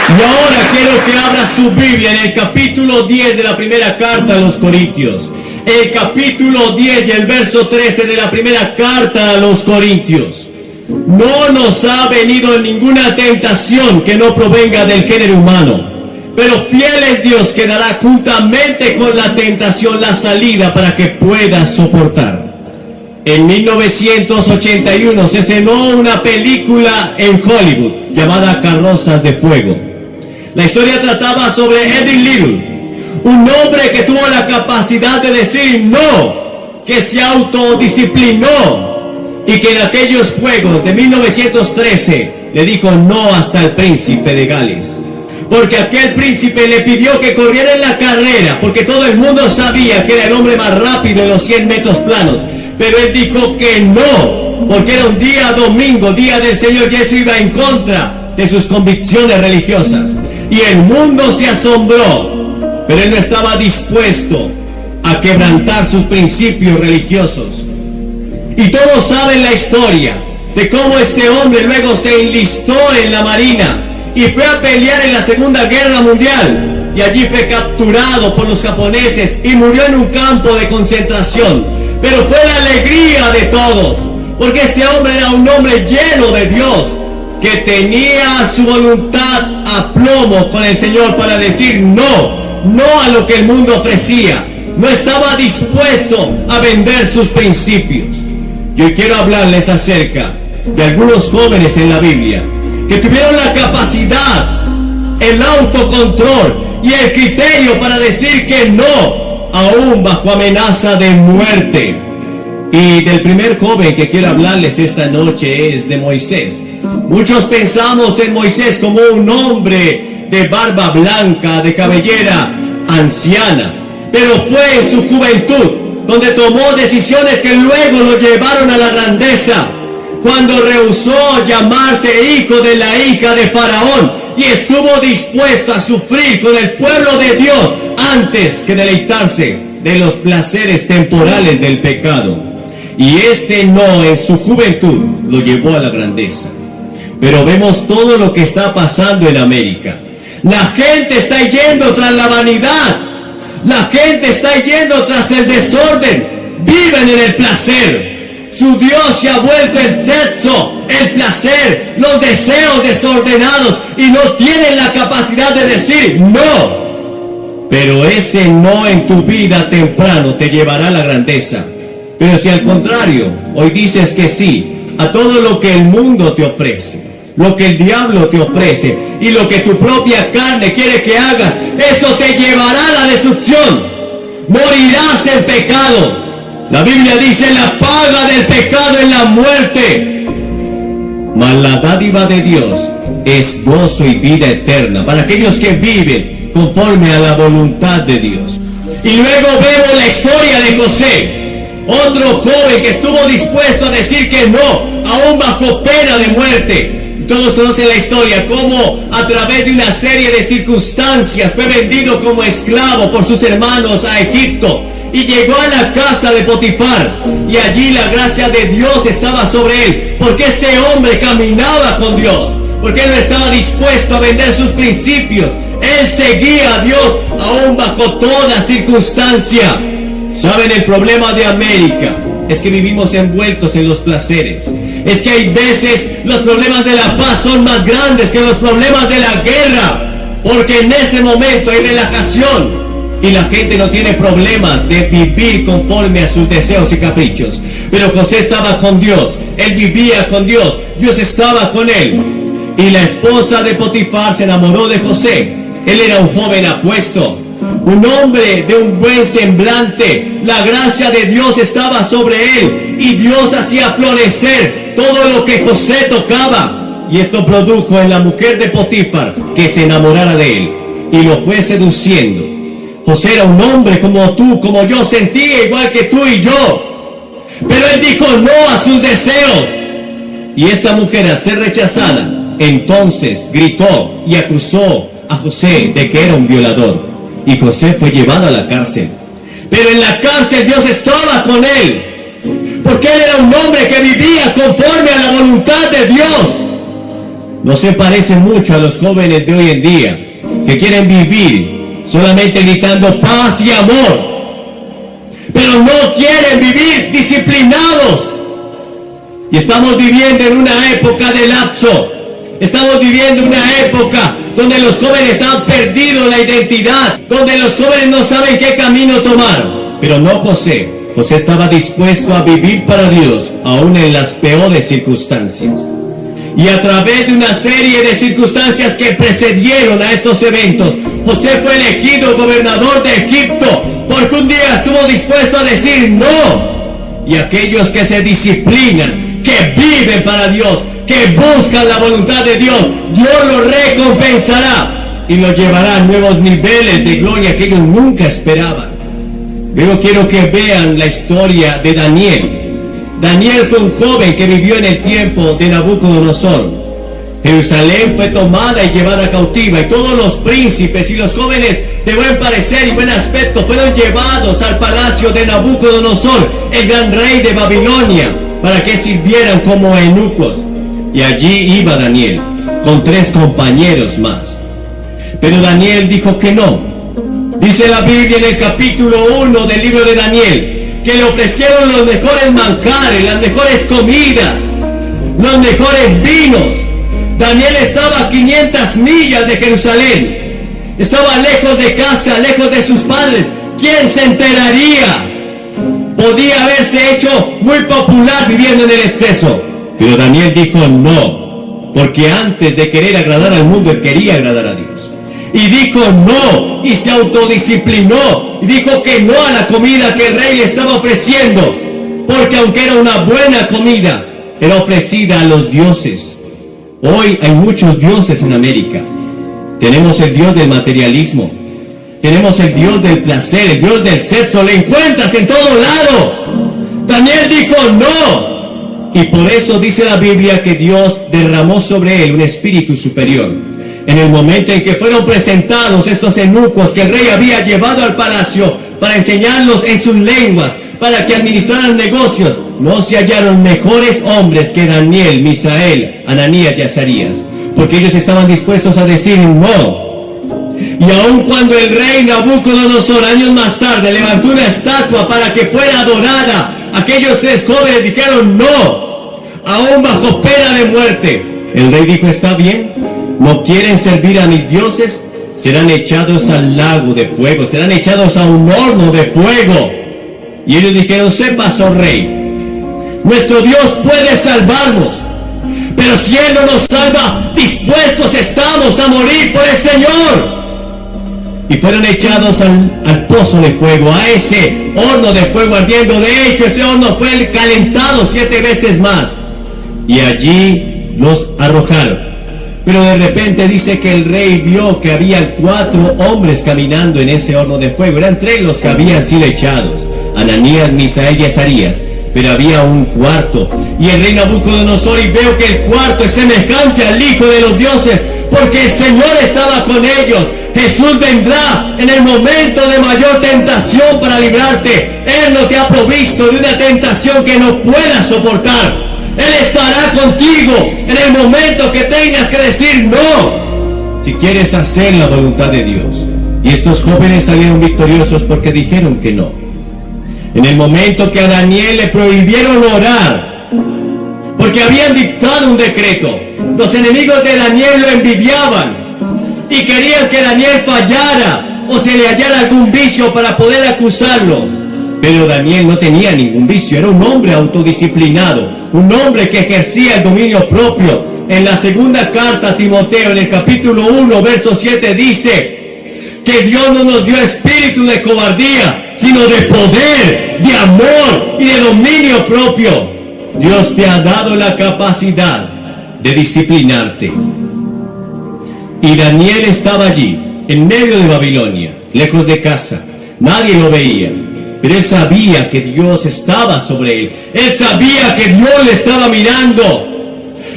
Y ahora quiero que abra su Biblia en el capítulo 10 de la primera carta a los Corintios. El capítulo 10 y el verso 13 de la primera carta a los Corintios. No nos ha venido ninguna tentación que no provenga del género humano, pero fiel es Dios que dará juntamente con la tentación la salida para que puedas soportar. En 1981 se estrenó una película en Hollywood llamada Carrozas de Fuego. La historia trataba sobre Eddie Little, un hombre que tuvo la capacidad de decir no, que se autodisciplinó y que en aquellos juegos de 1913 le dijo no hasta el príncipe de Gales. Porque aquel príncipe le pidió que corriera en la carrera, porque todo el mundo sabía que era el hombre más rápido en los 100 metros planos. Pero él dijo que no, porque era un día domingo, día del Señor, y eso iba en contra de sus convicciones religiosas. Y el mundo se asombró, pero él no estaba dispuesto a quebrantar sus principios religiosos. Y todos saben la historia de cómo este hombre luego se enlistó en la marina y fue a pelear en la Segunda Guerra Mundial. Y allí fue capturado por los japoneses y murió en un campo de concentración. Pero fue la alegría de todos, porque este hombre era un hombre lleno de Dios, que tenía su voluntad a plomo con el Señor para decir no a lo que el mundo ofrecía. No estaba dispuesto a vender sus principios. Yo quiero hablarles acerca de algunos jóvenes en la Biblia que tuvieron la capacidad, el autocontrol y el criterio para decir que no, aún bajo amenaza de muerte. Y del primer joven que quiero hablarles esta noche es de Moisés. Muchos pensamos en Moisés como un hombre de barba blanca, de cabellera anciana, pero fue en su juventud donde tomó decisiones que luego lo llevaron a la grandeza, cuando rehusó llamarse hijo de la hija de Faraón y estuvo dispuesto a sufrir con el pueblo de Dios antes que deleitarse de los placeres temporales del pecado. Y este no en su juventud lo llevó a la grandeza. Pero vemos todo lo que está pasando en América. La gente está yendo tras la vanidad. La gente está yendo tras el desorden. Viven en el placer. Su Dios se ha vuelto el sexo, el placer, los deseos desordenados, y no tienen la capacidad de decir no. Pero ese no en tu vida temprano te llevará a la grandeza. Pero si al contrario, hoy dices que sí a todo lo que el mundo te ofrece, lo que el diablo te ofrece y lo que tu propia carne quiere que hagas, eso te llevará a la destrucción. Morirás en pecado. La Biblia dice: la paga del pecado es la muerte, mas la dádiva de Dios es gozo y vida eterna para aquellos que viven conforme a la voluntad de Dios. Y luego vemos la historia de José, otro joven que estuvo dispuesto a decir que no, aún bajo pena de muerte. Todos conocen la historia, cómo a través de una serie de circunstancias fue vendido como esclavo por sus hermanos a Egipto y llegó a la casa de Potifar, y allí la gracia de Dios estaba sobre él, porque este hombre caminaba con Dios, porque él no estaba dispuesto a vender sus principios. Él seguía a Dios aún bajo toda circunstancia. ¿Saben? El problema de América es que vivimos envueltos en los placeres. Es que hay veces los problemas de la paz son más grandes que los problemas de la guerra, porque en ese momento hay relajación y la gente no tiene problemas de vivir conforme a sus deseos y caprichos. Pero José estaba con Dios, él vivía con Dios, Dios estaba con él. Y la esposa de Potifar se enamoró de José. Él era un joven apuesto, un hombre de un buen semblante. La gracia de Dios estaba sobre él y Dios hacía florecer todo lo que José tocaba. Y esto produjo en la mujer de Potifar que se enamorara de él y lo fue seduciendo. José era un hombre como tú, como yo, sentía igual que tú y yo, pero él dijo no a sus deseos. Y esta mujer, al ser rechazada, entonces gritó y acusó a José de que era un violador. Y José fue llevado a la cárcel. Pero en la cárcel Dios estaba con él, porque él era un hombre que vivía conforme a la voluntad de Dios. no se parece mucho a los jóvenes de hoy en día, que quieren vivir solamente gritando paz y amor, pero no quieren vivir disciplinados. Y estamos viviendo en una época de lapso. Estamos viviendo una época donde los jóvenes han perdido la identidad, donde los jóvenes no saben qué camino tomar. Pero no José. José estaba dispuesto a vivir para Dios, aún en las peores circunstancias. Y a través de una serie de circunstancias que precedieron a estos eventos, José fue elegido gobernador de Egipto, porque un día estuvo dispuesto a decir no. Y aquellos que se disciplinan, que viven para Dios, que buscan la voluntad de Dios, Dios los recompensará y los llevará a nuevos niveles de gloria que ellos nunca esperaban. Luego quiero que vean la historia de Daniel. Daniel fue un joven que vivió en el tiempo de Nabucodonosor. Jerusalén fue tomada y llevada cautiva, y todos los príncipes y los jóvenes de buen parecer y buen aspecto fueron llevados al palacio de Nabucodonosor, el gran rey de Babilonia, para que sirvieran como eunucos. Y allí iba Daniel, con 3 compañeros más. Pero Daniel dijo que no. Dice la Biblia en el capítulo 1 del libro de Daniel, que le ofrecieron los mejores manjares, las mejores comidas, los mejores vinos. Daniel estaba a 500 millas de Jerusalén. Estaba lejos de casa, lejos de sus padres. ¿Quién se enteraría? Podía haberse hecho muy popular viviendo en el exceso. Pero Daniel dijo no, porque antes de querer agradar al mundo, él quería agradar a Dios. Y dijo no, y se autodisciplinó, y dijo que no a la comida que el rey le estaba ofreciendo, porque aunque era una buena comida, era ofrecida a los dioses. Hoy hay muchos dioses en América. Tenemos el Dios del materialismo, tenemos el Dios del placer, el Dios del sexo, lo encuentras en todo lado. Daniel dijo no. Y por eso dice la Biblia que Dios derramó sobre él un espíritu superior. En el momento en que fueron presentados estos eunucos que el rey había llevado al palacio para enseñarlos en sus lenguas, para que administraran negocios, no se hallaron mejores hombres que Daniel, Misael, Ananías y Azarías, porque ellos estaban dispuestos a decir no. Y aun cuando el rey Nabucodonosor años más tarde levantó una estatua para que fuera adorada, aquellos 3 jóvenes dijeron no, aún bajo pena de muerte. El rey dijo, está bien, no quieren servir a mis dioses, serán echados al lago de fuego, serán echados a un horno de fuego. Y ellos dijeron, sepas, oh rey, nuestro Dios puede salvarnos, pero si Él no nos salva, dispuestos estamos a morir por el Señor. Y fueron echados al pozo de fuego, a ese horno de fuego ardiendo. De hecho, ese horno fue calentado 7 veces más. Y allí los arrojaron. Pero de repente dice que el rey vio que había 4 hombres caminando en ese horno de fuego. Eran 3 los que habían sido echados: Ananías, Misael y Azarías. Pero había un cuarto. Y el rey Nabucodonosor, y veo que el cuarto es semejante al Hijo de los dioses, porque el Señor estaba con ellos. Jesús vendrá en el momento de mayor tentación para librarte. Él no te ha provisto de una tentación que no puedas soportar. Él estará contigo en el momento que tengas que decir no, si quieres hacer la voluntad de Dios. Y estos jóvenes salieron victoriosos porque dijeron que no. En el momento que a Daniel le prohibieron orar, porque habían dictado un decreto, los enemigos de Daniel lo envidiaban y querían que Daniel fallara o se le hallara algún vicio para poder acusarlo. Pero Daniel no tenía ningún vicio, era un hombre autodisciplinado, un hombre que ejercía el dominio propio. En la segunda carta a Timoteo, en el capítulo 1, verso 7, dice que Dios no nos dio espíritu de cobardía, sino de poder, de amor y de dominio propio. Dios te ha dado la capacidad de disciplinarte. Y Daniel estaba allí, en medio de Babilonia, lejos de casa. Nadie lo veía, pero él sabía que Dios estaba sobre él. Él sabía que Dios le estaba mirando.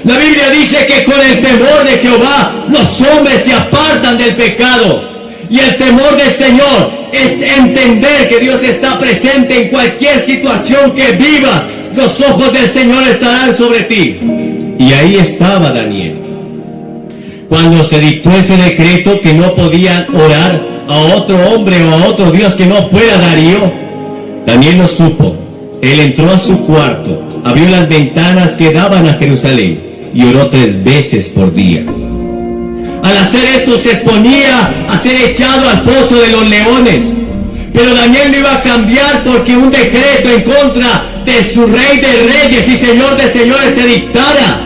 La Biblia dice que con el temor de Jehová los hombres se apartan del pecado. Y el temor del Señor es entender que Dios está presente en cualquier situación que vivas. Los ojos del Señor estarán sobre ti. Y ahí estaba Daniel. Cuando se dictó ese decreto que no podían orar a otro hombre o a otro Dios que no fuera Darío, Daniel lo supo. Él entró a su cuarto, abrió las ventanas que daban a Jerusalén y oró 3 veces por día. Al hacer esto se exponía a ser echado al foso de los leones. Pero Daniel no iba a cambiar porque un decreto en contra de su rey de reyes y señor de señores se dictara.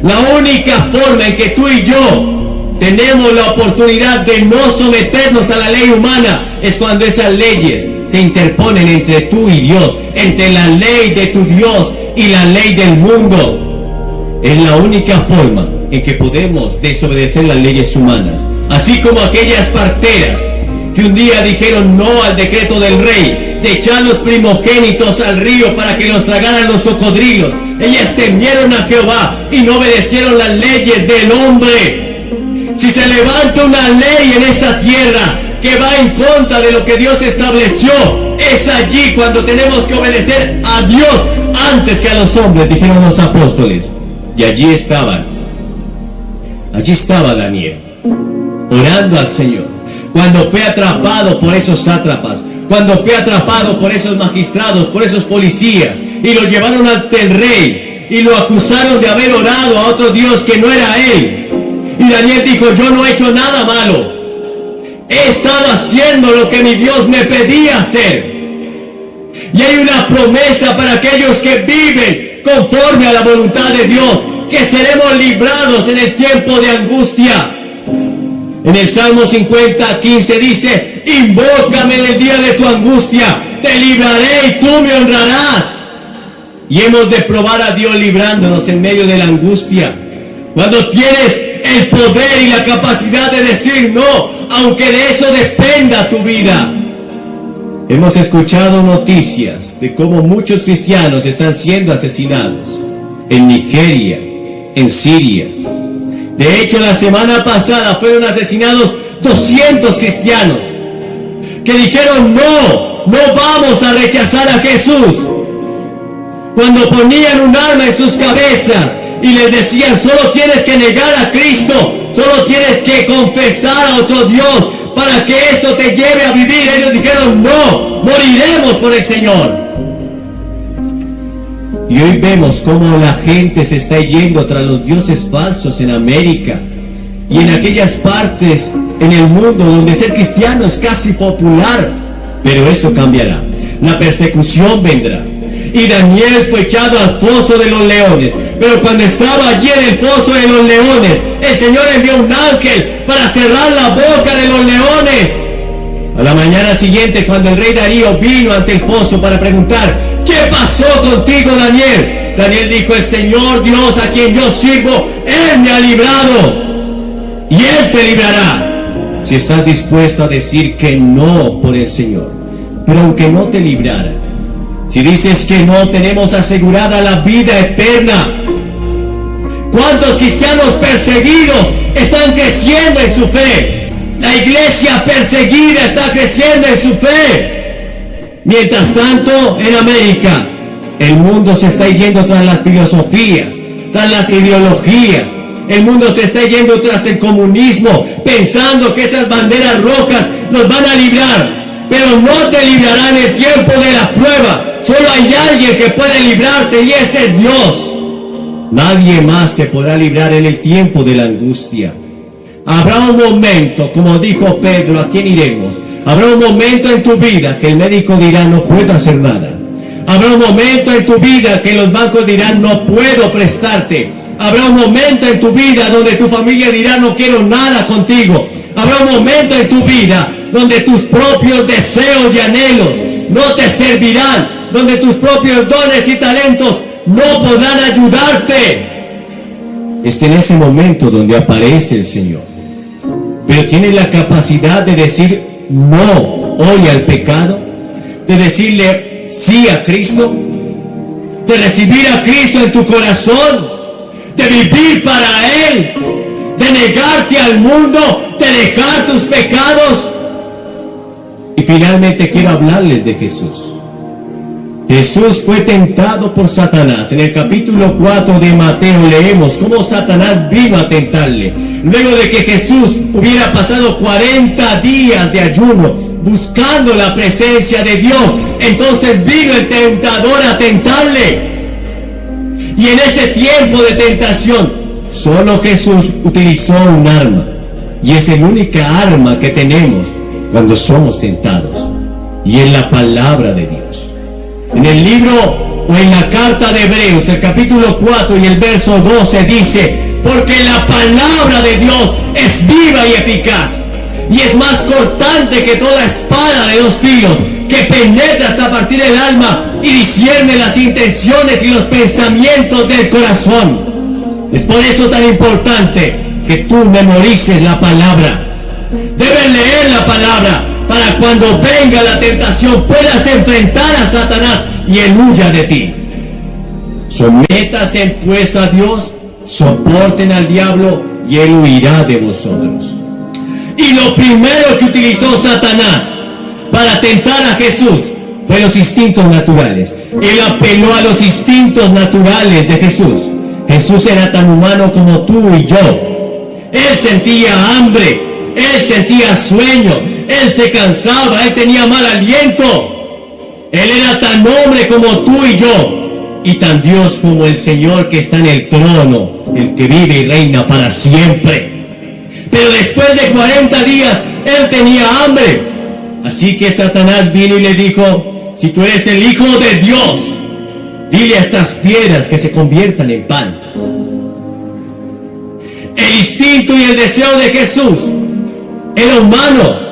La única forma en que tú y yo tenemos la oportunidad de no someternos a la ley humana es cuando esas leyes se interponen entre tú y Dios, entre la ley de tu Dios y la ley del mundo. Es la única forma en que podemos desobedecer las leyes humanas. Así como aquellas parteras que un día dijeron no al decreto del rey de echar los primogénitos al río para que los tragaran los cocodrilos. Ellas temieron a Jehová y no obedecieron las leyes del hombre. Si se levanta una ley en esta tierra que va en contra de lo que Dios estableció, es allí cuando tenemos que obedecer a Dios antes que a los hombres, dijeron los apóstoles. Y allí estaba Daniel, orando al Señor. Cuando fue atrapado por esos sátrapas, cuando fue atrapado por esos magistrados, por esos policías, y lo llevaron ante el rey, y lo acusaron de haber orado a otro Dios que no era él. Y Daniel dijo, yo no he hecho nada malo. He estado haciendo lo que mi Dios me pedía hacer. Y hay una promesa para aquellos que viven conforme a la voluntad de Dios, que seremos librados en el tiempo de angustia. En el Salmo 50:15 dice, invócame en el día de tu angustia, te libraré y tú me honrarás. Y hemos de probar a Dios librándonos en medio de la angustia. Cuando tienes el poder y la capacidad de decir no, aunque de eso dependa tu vida. Hemos escuchado noticias de cómo muchos cristianos están siendo asesinados en Nigeria, en Siria. De hecho, la semana pasada fueron asesinados 200 cristianos que dijeron no vamos a rechazar a Jesús. Cuando ponían un arma en sus cabezas y les decían, solo tienes que negar a Cristo, solo tienes que confesar a otro Dios para que esto te lleve a vivir. Ellos dijeron, no, moriremos por el Señor. Y hoy vemos cómo la gente se está yendo tras los dioses falsos en América y en aquellas partes en el mundo donde ser cristiano es casi popular. Pero eso cambiará. La persecución vendrá. Y Daniel fue echado al foso de los leones. Pero cuando estaba allí en el foso de los leones, el Señor envió un ángel para cerrar la boca de los leones. A la mañana siguiente, cuando el rey Darío vino ante el foso para preguntar, ¿qué pasó contigo, Daniel? Daniel dijo, el Señor Dios a quien yo sirvo, Él me ha librado y Él te librará. Si estás dispuesto a decir que no por el Señor, pero aunque no te librara, si dices que no, tenemos asegurada la vida eterna. ¿Cuántos cristianos perseguidos están creciendo en su fe? La iglesia perseguida está creciendo en su fe. Mientras tanto, en América, el mundo se está yendo tras las filosofías, tras las ideologías. El mundo se está yendo tras el comunismo, pensando que esas banderas rojas nos van a librar. Pero no te librará en el tiempo de la prueba. Solo hay alguien que puede librarte y ese es Dios. Nadie más te podrá librar en el tiempo de la angustia. Habrá un momento, como dijo Pedro, ¿a quién iremos? Habrá un momento en tu vida que el médico dirá, no puedo hacer nada. Habrá un momento en tu vida que los bancos dirán, no puedo prestarte. Habrá un momento en tu vida donde tu familia dirá, no quiero nada contigo. Habrá un momento en tu vida donde tus propios deseos y anhelos no te servirán, donde tus propios dones y talentos no podrán ayudarte. Es en ese momento donde aparece el Señor. Pero tienes la capacidad de decir no hoy al pecado, de decirle sí a Cristo, de recibir a Cristo en tu corazón, de vivir para Él, de negarte al mundo, de dejar tus pecados. Y finalmente quiero hablarles de Jesús. Jesús fue tentado por Satanás. En el capítulo 4 de Mateo leemos cómo Satanás vino a tentarle. Luego de que Jesús hubiera pasado 40 días de ayuno buscando la presencia de Dios, entonces vino el tentador a tentarle. Y en ese tiempo de tentación, solo Jesús utilizó un arma. Y es el única arma que tenemos cuando somos tentados. Y es la palabra de Dios. En el libro o en la carta de Hebreos, el capítulo 4 y el verso 12 dice: porque la palabra de Dios es viva y eficaz, y es más cortante que toda espada de 2 filos, que penetra hasta partir el alma y discierne las intenciones y los pensamientos del corazón. Es por eso tan importante que tú memorices la palabra. Debes leer la palabra para cuando venga la tentación puedas enfrentar a Satanás y él huya de ti. Sométase pues a Dios, soporten al diablo y él huirá de vosotros. Y lo primero que utilizó Satanás para tentar a Jesús fue los instintos naturales. Él apeló a los instintos naturales de Jesús. Jesús era tan humano como tú y yo. Él sentía hambre, él sentía sueño, él se cansaba, él tenía mal aliento. Él era tan hombre como tú y yo, y tan Dios como el Señor que está en el trono, el que vive y reina para siempre. Pero después de 40 días, él tenía hambre. Así que Satanás vino y le dijo: si tú eres el Hijo de Dios, dile a estas piedras que se conviertan en pan. El instinto y el deseo de Jesús era humano.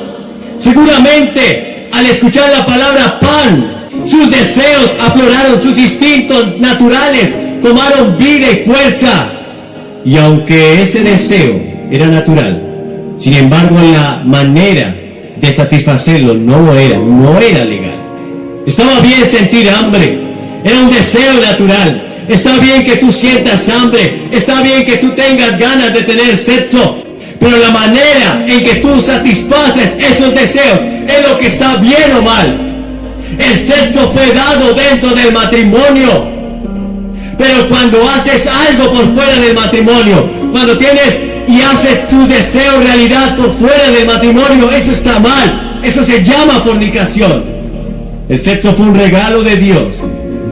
Seguramente al escuchar la palabra pan, sus deseos afloraron, sus instintos naturales tomaron vida y fuerza. Y aunque ese deseo era natural, sin embargo la manera de satisfacerlo no era legal. Estaba bien sentir hambre, era un deseo natural. Está bien que tú sientas hambre, está bien que tú tengas ganas de tener sexo, pero la manera en que tú satisfaces esos deseos es lo que está bien o mal. El sexo fue dado dentro del matrimonio, pero cuando haces algo por fuera del matrimonio, cuando tienes y haces tu deseo realidad por fuera del matrimonio, eso está mal. Eso se llama fornicación. El sexo fue un regalo de Dios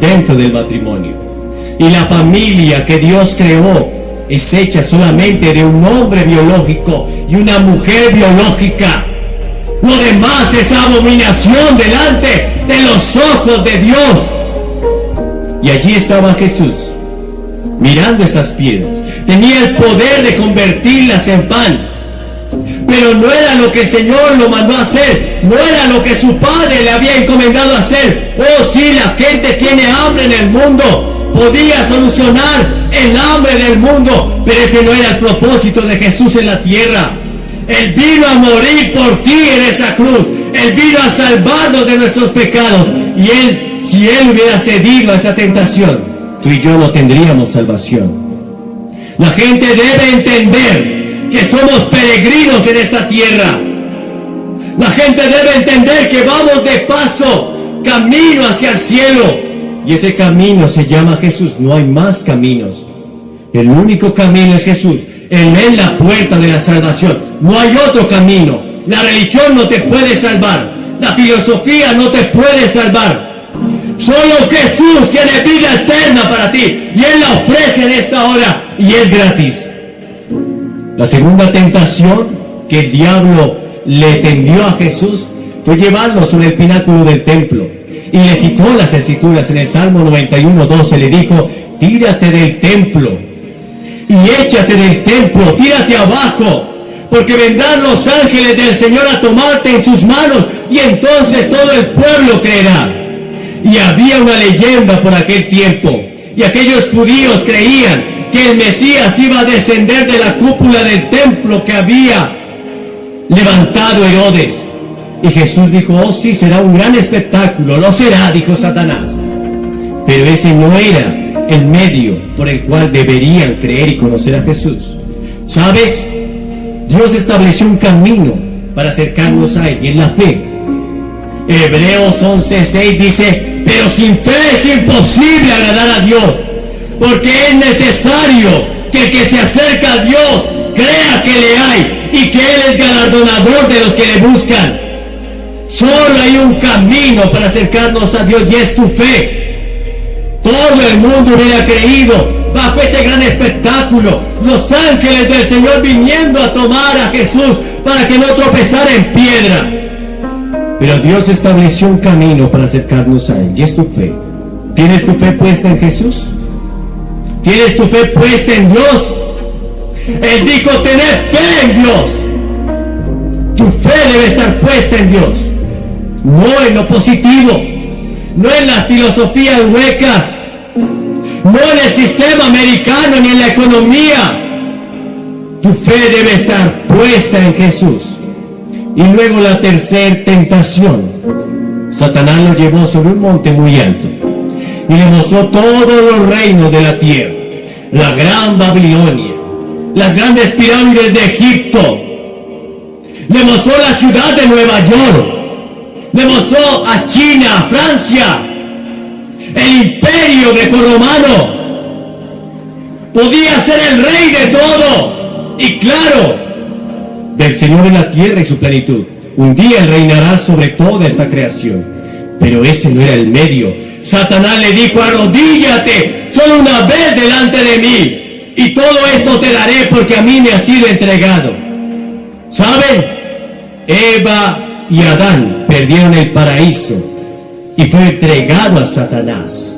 dentro del matrimonio. Y la familia que Dios creó es hecha solamente de un hombre biológico y una mujer biológica. Lo demás es abominación delante de los ojos de Dios. Y allí estaba Jesús, mirando esas piedras. Tenía el poder de convertirlas en pan. Pero no era lo que el Señor lo mandó a hacer. No era lo que su Padre le había encomendado a hacer. Oh, sí, la gente tiene hambre en el mundo. Podía solucionar el hambre del mundo, pero ese no era el propósito de Jesús en la tierra. Él vino a morir por ti en esa cruz. Él vino a salvarnos de nuestros pecados. Y Él, si Él hubiera cedido a esa tentación, tú y yo no tendríamos salvación. La gente debe entender que somos peregrinos en esta tierra. La gente debe entender que vamos de paso, camino hacia el cielo. Y ese camino se llama Jesús. No hay más caminos. El único camino es Jesús. Él es la puerta de la salvación. No hay otro camino. La religión no te puede salvar. La filosofía no te puede salvar. Solo Jesús tiene vida eterna para ti. Y Él la ofrece en esta hora. Y es gratis. La segunda tentación que el diablo le tendió a Jesús fue llevarlo sobre el pináculo del templo. Y le citó las escrituras en el Salmo 91:12. Le dijo: tírate del templo y échate del templo, tírate abajo, porque vendrán los ángeles del Señor a tomarte en sus manos, y entonces todo el pueblo creerá. Y había una leyenda por aquel tiempo, y aquellos judíos creían que el Mesías iba a descender de la cúpula del templo que había levantado Herodes. Y Jesús dijo: oh sí, será un gran espectáculo. Lo será, dijo Satanás. Pero ese no era el medio por el cual deberían creer y conocer a Jesús. ¿Sabes? Dios estableció un camino para acercarnos a Él, y en la fe. Hebreos 11:6 dice: Pero sin fe es imposible agradar a Dios, porque es necesario que el que se acerca a Dios crea que le hay y que Él es galardonador de los que le buscan. Solo hay un camino para acercarnos a Dios y es tu fe. Todo el mundo hubiera creído bajo ese gran espectáculo, los ángeles del Señor viniendo a tomar a Jesús para que no tropezara en piedra. Pero Dios estableció un camino para acercarnos a Él y es tu fe. ¿Tienes tu fe puesta en Jesús? ¿Tienes tu fe puesta en Dios? Él dijo tener fe en Dios. Tu fe debe estar puesta en Dios, no en lo positivo, no en las filosofías huecas, no en el sistema americano ni en la economía. Tu fe debe estar puesta en Jesús. Y luego la tercera tentación. Satanás lo llevó sobre un monte muy alto y le mostró todos los reinos de la tierra, la gran Babilonia, las grandes pirámides de Egipto. Le mostró la ciudad de Nueva York, le mostró a China, a Francia, el imperio grecorromano. Podía ser el rey de todo y claro, del Señor en la tierra y su plenitud. Un día Él reinará sobre toda esta creación, pero ese no era el medio. Satanás le dijo: arrodíllate solo una vez delante de mí y todo esto te daré porque a mí me ha sido entregado. ¿Saben? Eva y Adán perdieron el paraíso y fue entregado a Satanás.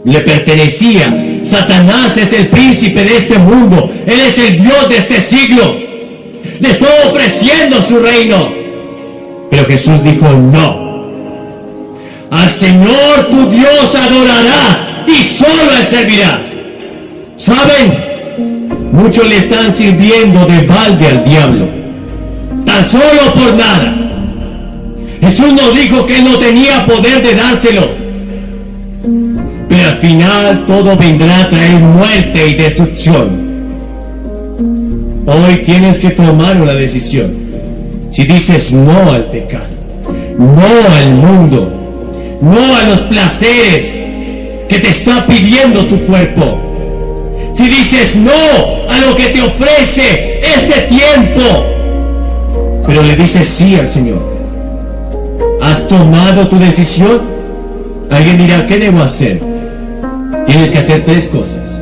Le pertenecía. Satanás es el príncipe de este mundo, Él es el Dios de este siglo. Le estoy ofreciendo su reino. Pero Jesús dijo: no. Al Señor tu Dios adorarás y solo a Él servirás. ¿Saben? Muchos le están sirviendo de balde al diablo, tan solo por nada. Jesús nos dijo que Él no tenía poder de dárselo, pero al final todo vendrá a traer muerte y destrucción. Hoy tienes que tomar una decisión. Si dices no al pecado, no al mundo, no a los placeres que te está pidiendo tu cuerpo, si dices no a lo que te ofrece este tiempo, pero le dices sí al Señor, ¿has tomado tu decisión? Alguien dirá: ¿qué debo hacer? Tienes que hacer tres cosas.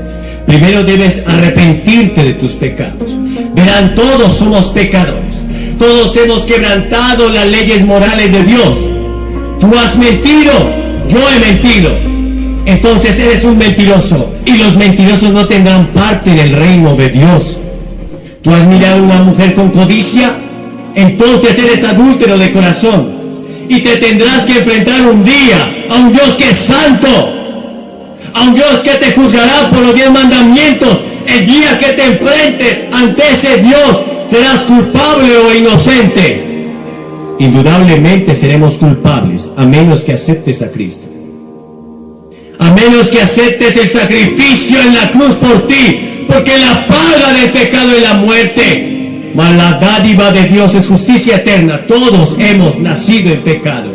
Primero debes arrepentirte de tus pecados. Verán, todos somos pecadores. Todos hemos quebrantado las leyes morales de Dios. Tú has mentido, yo he mentido. Entonces eres un mentiroso. Y los mentirosos no tendrán parte en el reino de Dios. Tú has mirado a una mujer con codicia, entonces eres adúltero de corazón. Y te tendrás que enfrentar un día a un Dios que es santo, a un Dios que te juzgará por los 10 mandamientos. El día que te enfrentes ante ese Dios, serás culpable o inocente. Indudablemente seremos culpables, a menos que aceptes a Cristo, a menos que aceptes el sacrificio en la cruz por ti, porque la paga del pecado es la muerte, mas la dádiva de Dios es justicia eterna. Todos hemos nacido en pecado,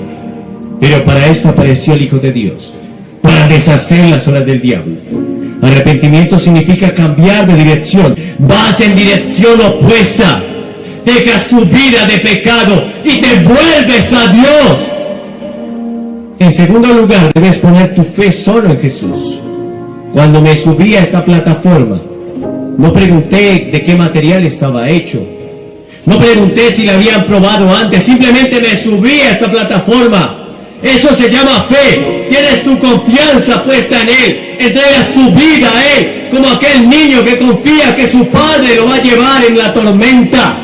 pero para esto apareció el Hijo de Dios, para deshacer las obras del diablo. Arrepentimiento significa cambiar de dirección. Vas en dirección opuesta. Dejas tu vida de pecado y te vuelves a Dios. En segundo lugar, debes poner tu fe solo en Jesús. Cuando me subí a esta plataforma, no pregunté de qué material estaba hecho. No pregunté si la habían probado antes. Simplemente me subí a esta plataforma. Eso se llama fe. Tienes tu confianza puesta en Él. Entregas tu vida a Él, como aquel niño que confía que su padre lo va a llevar en la tormenta.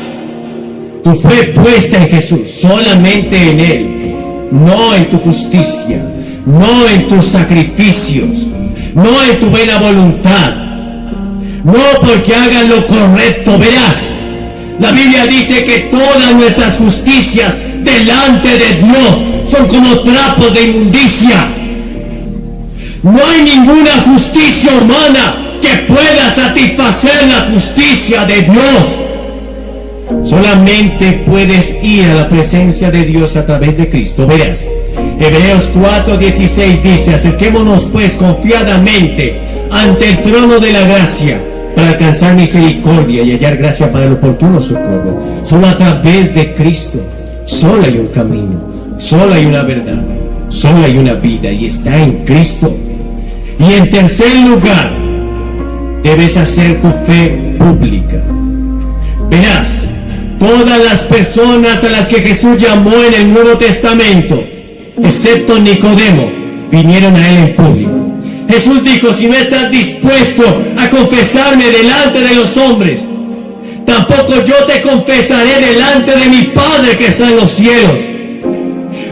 Tu fe puesta en Jesús, solamente en Él, no en tu justicia, no en tus sacrificios, no en tu buena voluntad, no porque hagan lo correcto. Verás, la Biblia dice que todas nuestras justicias delante de Dios son como trapos de inmundicia. No hay ninguna justicia humana que pueda satisfacer la justicia de Dios. Solamente puedes ir a la presencia de Dios a través de Cristo. Verás, Hebreos 4:16 dice: acerquémonos pues confiadamente ante el trono de la gracia para alcanzar misericordia y hallar gracia para el oportuno socorro. Solo a través de Cristo, solo hay un camino, solo hay una verdad, solo hay una vida, y está en Cristo. Y en tercer lugar, debes hacer tu fe pública. Verás, todas las personas a las que Jesús llamó en el Nuevo Testamento, excepto Nicodemo, vinieron a él en público. Jesús dijo: si no estás dispuesto a confesarme delante de los hombres, tampoco yo te confesaré delante de mi Padre que está en los cielos.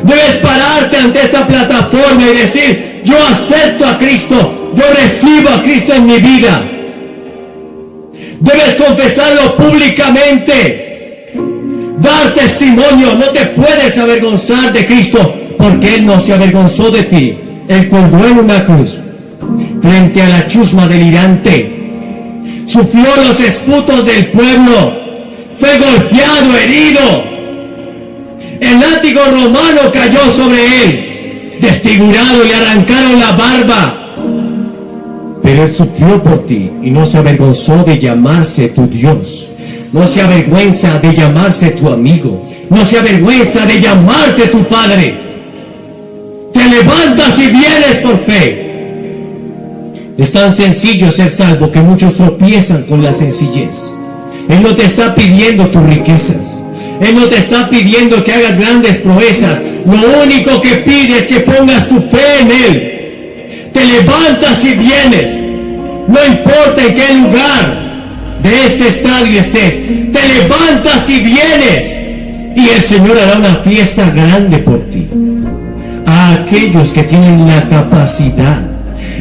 Debes pararte ante esta plataforma y decir: yo acepto a Cristo, yo recibo a Cristo en mi vida. Debes confesarlo públicamente, dar testimonio. No te puedes avergonzar de Cristo, porque Él no se avergonzó de ti. Él colgó en una cruz frente a la chusma delirante, sufrió los esputos del pueblo, fue golpeado, herido, el látigo romano cayó sobre él, desfigurado, le arrancaron la barba, pero Él sufrió por ti y no se avergonzó de llamarse tu Dios, no se avergüenza de llamarse tu amigo, no se avergüenza de llamarte tu Padre. Te levantas y vienes por fe. Es tan sencillo ser salvo que muchos tropiezan con la sencillez. Él no te está pidiendo tus riquezas, Él no te está pidiendo que hagas grandes proezas. Lo único que pide es que pongas tu fe en Él. Te levantas y vienes, no importa en qué lugar de este estadio estés. Te levantas y vienes, y el Señor hará una fiesta grande por ti. A aquellos que tienen la capacidad,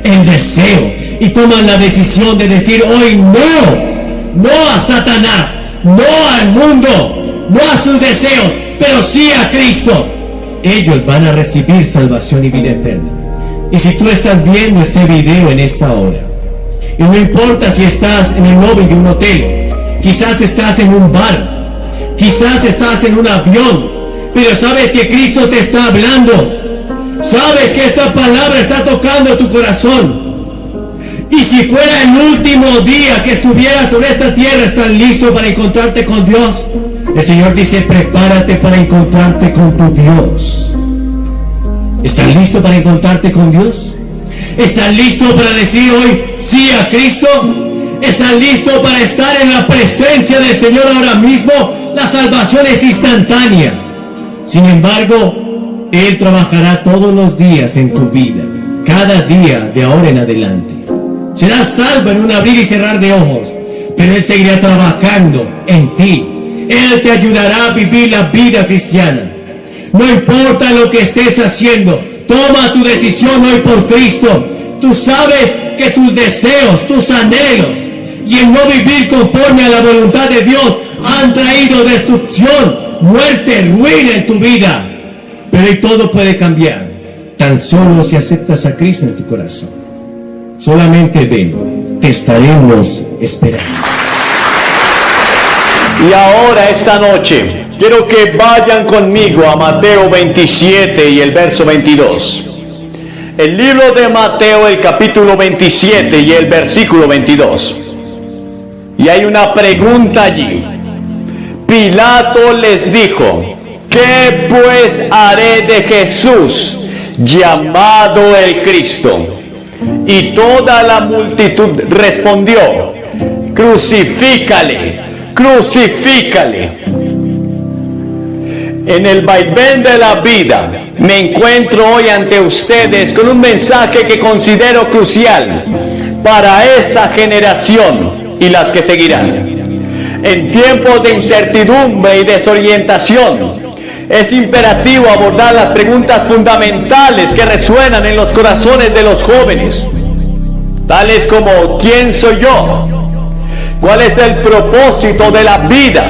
el deseo, y toman la decisión de decir hoy no a Satanás, no al mundo, no a sus deseos, pero sí a Cristo, ellos van a recibir salvación y vida eterna. Y si tú estás viendo este video en esta hora, y no importa si estás en el lobby de un hotel, quizás estás en un bar, quizás estás en un avión, pero sabes que Cristo te está hablando, sabes que esta palabra está tocando tu corazón. Y si fuera el último día que estuvieras sobre esta tierra, ¿estás listo para encontrarte con Dios? El Señor dice: prepárate para encontrarte con tu Dios. ¿Estás listo para encontrarte con Dios? ¿Estás listo para decir hoy sí a Cristo? ¿Estás listo para estar en la presencia del Señor ahora mismo? La salvación es instantánea. Sin embargo, Él trabajará todos los días en tu vida, cada día de ahora en adelante. Serás salvo en un abrir y cerrar de ojos, pero Él seguirá trabajando en ti. Él te ayudará a vivir la vida cristiana. No importa lo que estés haciendo, toma tu decisión hoy por Cristo. Tú sabes que tus deseos, tus anhelos y el no vivir conforme a la voluntad de Dios han traído destrucción, muerte, ruina en tu vida. Pero hoy todo puede cambiar, tan solo si aceptas a Cristo en tu corazón. Solamente ven, te estaremos esperando. Y ahora, esta noche, quiero que vayan conmigo a Mateo 27 y el verso 22. El libro de Mateo, el capítulo 27 y el versículo 22. Y hay una pregunta allí. Pilato les dijo: ¿qué pues haré de Jesús, llamado el Cristo? Y toda la multitud respondió: crucifícale, crucifícale. En el vaivén de la vida me encuentro hoy ante ustedes con un mensaje que considero crucial para esta generación y las que seguirán. En tiempos de incertidumbre y desorientación, es imperativo abordar las preguntas fundamentales que resuenan en los corazones de los jóvenes, tales como: ¿quién soy yo? ¿Cuál es el propósito de la vida?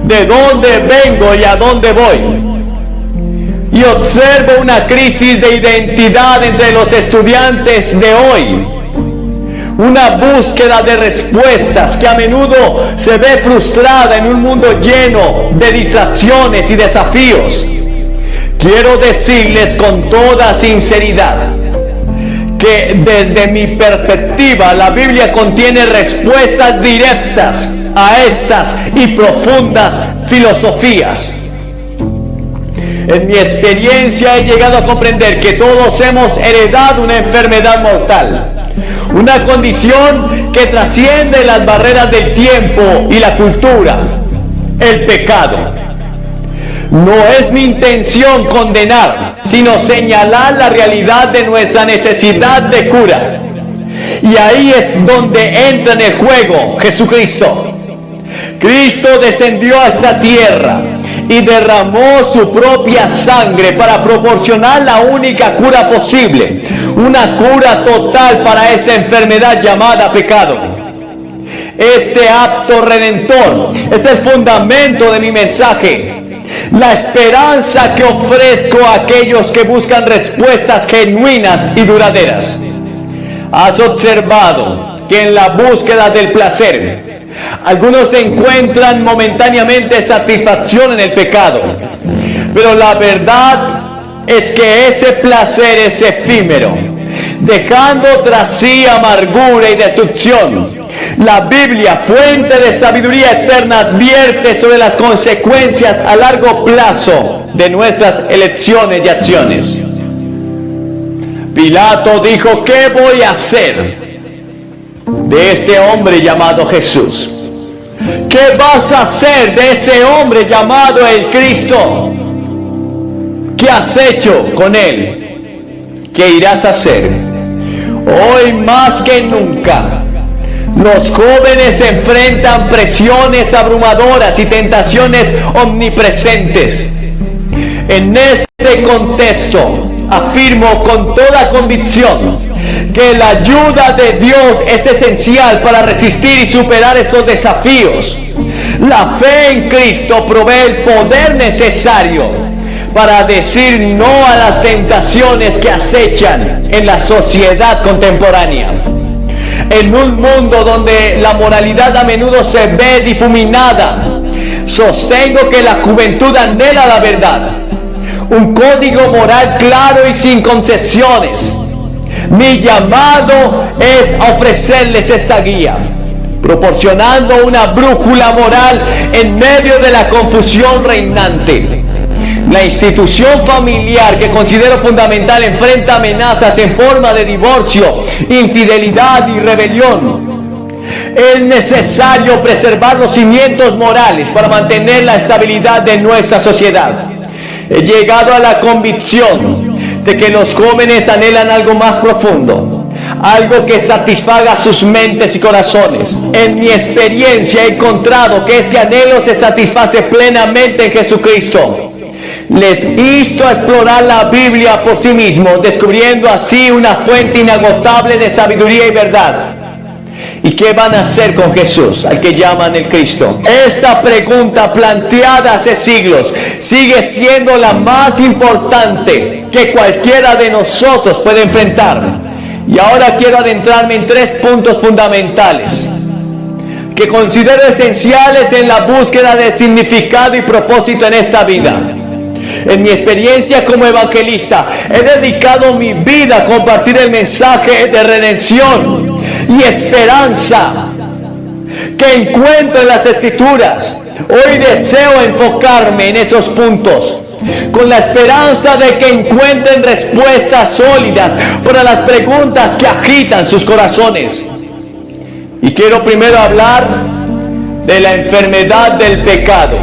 ¿De dónde vengo y a dónde voy? Y observo una crisis de identidad entre los estudiantes de hoy, una búsqueda de respuestas que a menudo se ve frustrada en un mundo lleno de distracciones y desafíos. quiero decirles con toda sinceridad que desde mi perspectiva la Biblia contiene respuestas directas a estas y profundas filosofías. En mi experiencia he llegado a comprender que todos hemos heredado una enfermedad mortal, una condición que trasciende las barreras del tiempo y la cultura, el pecado. No es mi intención condenar, sino señalar la realidad de nuestra necesidad de cura. Y ahí es donde entra en el juego Jesucristo. Cristo descendió a esta tierra y derramó su propia sangre para proporcionar la única cura posible, una cura total para esta enfermedad llamada pecado. Este acto redentor es el fundamento de mi mensaje, la esperanza que ofrezco a aquellos que buscan respuestas genuinas y duraderas. Has observado que en la búsqueda del placer, algunos encuentran momentáneamente satisfacción en el pecado, pero la verdad es que ese placer es efímero, dejando tras sí amargura y destrucción. La Biblia, fuente de sabiduría eterna, advierte sobre las consecuencias a largo plazo de nuestras elecciones y acciones. Pilato dijo: ¿qué voy a hacer de este hombre llamado Jesús? ¿Qué vas a hacer de ese hombre llamado el Cristo? ¿Qué has hecho con él? ¿Qué irás a hacer? Hoy más que nunca, los jóvenes enfrentan presiones abrumadoras y tentaciones omnipresentes. En este contexto, afirmo con toda convicción que la ayuda de Dios es esencial para resistir y superar estos desafíos. La fe en Cristo provee el poder necesario para decir no a las tentaciones que acechan en la sociedad contemporánea. En un mundo donde la moralidad a menudo se ve difuminada, sostengo que la juventud anhela la verdad, un código moral claro y sin concesiones. Mi llamado es ofrecerles esta guía, proporcionando una brújula moral en medio de la confusión reinante. La institución familiar, que considero fundamental, enfrenta amenazas en forma de divorcio, infidelidad y rebelión. Es necesario preservar los cimientos morales para mantener la estabilidad de nuestra sociedad. He llegado a la convicción de que los jóvenes anhelan algo más profundo, algo que satisfaga sus mentes y corazones. En mi experiencia he encontrado que este anhelo se satisface plenamente en Jesucristo. Les insto a explorar la Biblia por sí mismos, descubriendo así una fuente inagotable de sabiduría y verdad. ¿Y qué van a hacer con Jesús, al que llaman el Cristo? Esta pregunta, planteada hace siglos, sigue siendo la más importante que cualquiera de nosotros puede enfrentar. Y ahora quiero adentrarme en 3 puntos fundamentales que considero esenciales en la búsqueda de significado y propósito en esta vida. En mi experiencia como evangelista, he dedicado mi vida a compartir el mensaje de redención y esperanza que encuentro en las Escrituras. Hoy deseo enfocarme en esos puntos, con la esperanza de que encuentren respuestas sólidas para las preguntas que agitan sus corazones. Y quiero primero hablar de la enfermedad del pecado